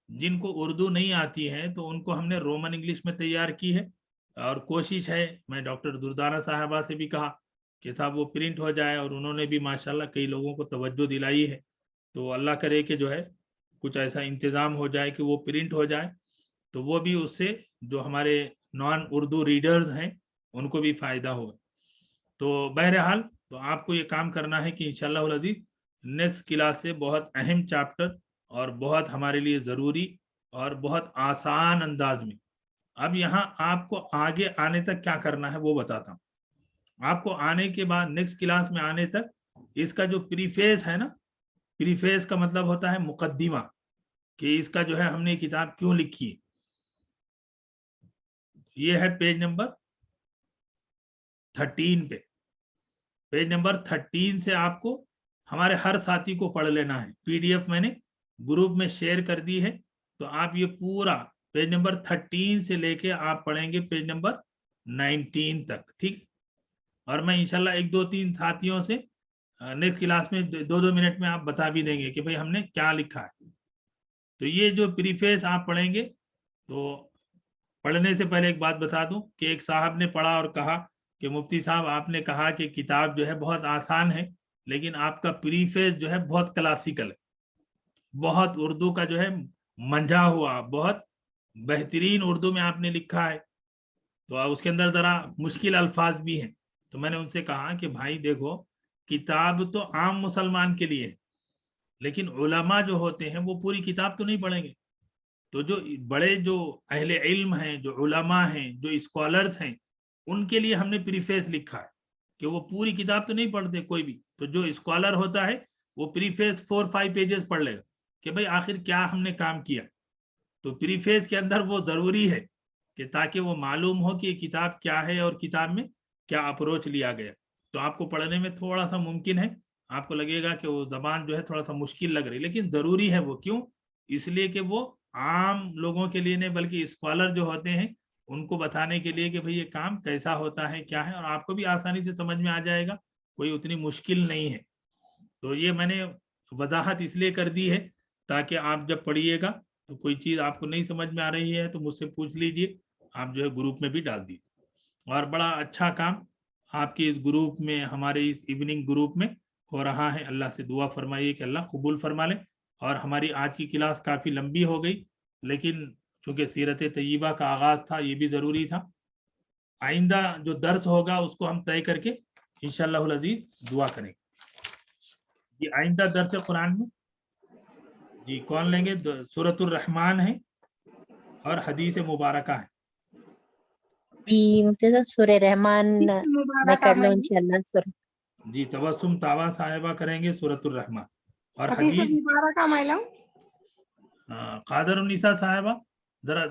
جن کو اردو نہیں آتی ہے تو ان کو ہم نے رومن انگلش میں تیار کی ہے، اور کوشش ہے، میں ڈاکٹر دردانہ صاحبہ سے بھی کہا کہ صاحب وہ پرنٹ ہو جائے، اور انہوں نے بھی ماشاءاللہ کئی لوگوں کو توجہ دلائی ہے. تو اللہ کرے کہ جو ہے کچھ ایسا انتظام ہو جائے کہ وہ پرنٹ ہو جائے، تو وہ بھی اس سے جو ہمارے نان اردو ریڈرز ہیں ان کو بھی فائدہ ہوگا. تو بہرحال تو آپ کو یہ کام کرنا ہے کہ انشاءاللہ العزیز نیکسٹ کلاس سے بہت اہم چیپٹر اور بہت ہمارے لیے ضروری اور بہت آسان انداز میں، اب یہاں آپ کو آگے آنے تک کیا کرنا ہے وہ بتاتا ہوں. آپ کو آنے کے بعد نیکسٹ کلاس میں آنے تک اس کا جو پریفیس ہے نا، پریفیس کا مطلب ہوتا ہے مقدمہ، کہ اس کا جو ہے ہم نے کتاب کیوں لکھی ہے. یہ ہے پیج نمبر 13 پہ. پیج نمبر 13 سے آپ کو ہمارے ہر ساتھی کو پڑھ لینا ہے. پی ڈی ایف میں نے گروپ میں شیئر کر دی ہے، تو آپ یہ پورا پیج نمبر 13 سے لے کے آپ پڑھیں گے پیج نمبر 19 تک. ٹھیک، اور میں انشاءاللہ 1-2-3 ساتھیوں سے نیکسٹ کلاس میں 2-2 منٹ میں آپ بتا بھی دیں گے کہ بھئی ہم نے کیا لکھا ہے. تو یہ جو پریفیس آپ پڑھیں گے، تو پڑھنے سے پہلے ایک بات بتا دوں کہ ایک صاحب نے پڑھا اور کہا کہ مفتی صاحب آپ نے کہا کہ کتاب جو ہے بہت آسان ہے، لیکن آپ کا پریفیس جو ہے بہت کلاسیکل ہے، بہت اردو کا جو ہے منجا ہوا، بہت بہترین اردو میں آپ نے لکھا ہے، تو اس کے اندر ذرا مشکل الفاظ بھی ہیں. تو میں نے ان سے کہا کہ بھائی دیکھو، کتاب تو عام مسلمان کے لیے ہے، لیکن علماء جو ہوتے ہیں وہ پوری کتاب تو نہیں پڑھیں گے. تو جو بڑے جو اہل علم ہیں، جو علماء ہیں، جو اسکالرز ہیں، ان کے لیے ہم نے پریفیس لکھا ہے کہ وہ پوری کتاب تو نہیں پڑھتے کوئی بھی. تو جو اسکالر ہوتا ہے وہ پریفیس 4-5 پیجز پڑھ لے گا کہ بھئی آخر کیا ہم نے کام کیا. تو پریفیس کے اندر وہ ضروری ہے کہ تاکہ وہ معلوم ہو کہ یہ کتاب کیا ہے اور کتاب میں کیا اپروچ لیا گیا. تو آپ کو پڑھنے میں تھوڑا سا ممکن ہے آپ کو لگے گا کہ وہ زبان جو ہے تھوڑا سا مشکل لگ رہی، لیکن ضروری ہے. وہ کیوں؟ اس لیے کہ وہ عام لوگوں کے لیے نہیں بلکہ اسکالر جو ہوتے ہیں ان کو بتانے کے لیے کہ بھئی یہ کام کیسا ہوتا ہے، کیا ہے، اور آپ کو بھی آسانی سے سمجھ میں آ جائے گا، کوئی اتنی مشکل نہیں ہے. تو یہ میں نے وضاحت اس لیے کر دی ہے تاکہ آپ جب پڑھیے گا تو کوئی چیز آپ کو نہیں سمجھ میں آ رہی ہے تو مجھ سے پوچھ لیجئے، آپ جو ہے گروپ میں بھی ڈال دیجیے. اور بڑا اچھا کام آپ کے اس گروپ میں، ہمارے اس ایوننگ گروپ میں ہو رہا ہے. اللہ سے دعا فرمائیے کہ اللہ قبول فرما لے. اور ہماری آج کی کلاس کافی لمبی ہو گئی، لیکن چونکہ سیرت طیبہ کا آغاز تھا یہ بھی ضروری تھا. آئندہ جو درس ہوگا اس کو ہم طے کر کے انشاءاللہ العزیز دعا کریں. जी आइंदा दर्स कुरान में जी कौन लेंगे? सूरतुर रहमान है और हदीस मुबारका है। जी मुफ्ती साहब सूरह रहमान मैं मुबारक कर लूँ आमद इंशाल्लाह। जी तबस्सुम तावा साहिबा करेंगे सूरतुर रहमान और हदीस हदीस मुबारक मैलम कादर उन्निसा साहिबा जरा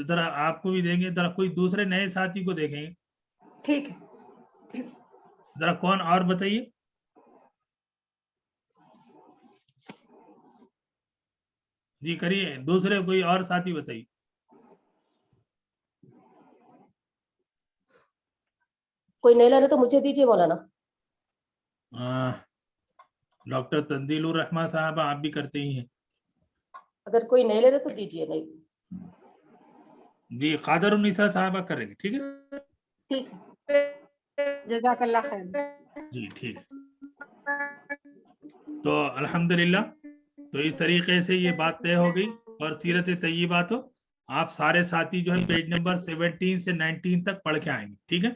जरा आपको भी देंगे, जरा कोई दूसरे नए साथी को देखेंगे, ठीक है। जरा कौन और बताइए। जी करिए, दूसरे कोई और साथी बताइए। कोई नहीं लाना तो मुझे दीजिए मौलाना। डॉक्टर तंजीलुर रहमान साहबा आप भी करते ही हैं। अगर कोई नहीं ले रहा तो दीजिए। नहीं जी कादर उन्निसा साहबा करेंगे, ठीक है ठीक है, जज़ाकल्लाह खैर। जी ठीक है। तो अल्हम्दुलिल्लाह, तो इस तरीके से ये बात तय हो गई और सीरत तय्यबा तो आप सारे साथी जो है पेज नंबर 17 से 19 तक पढ़ के आएंगे, ठीक है।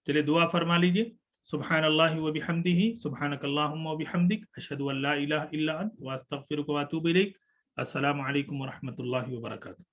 चलिए दुआ फरमा लीजिए। सुब्हानल्लाहि व बिहम्दिही सुब्हानकल्लाहुम्मा व बिहम्दिक अशहदु अल्ला इलाहा इल्ला अंत व अस्तगफिरुका व अतूबु इलैक। अस्सलामु अलैकुम व रहमतुल्लाहि व बरकातुहू।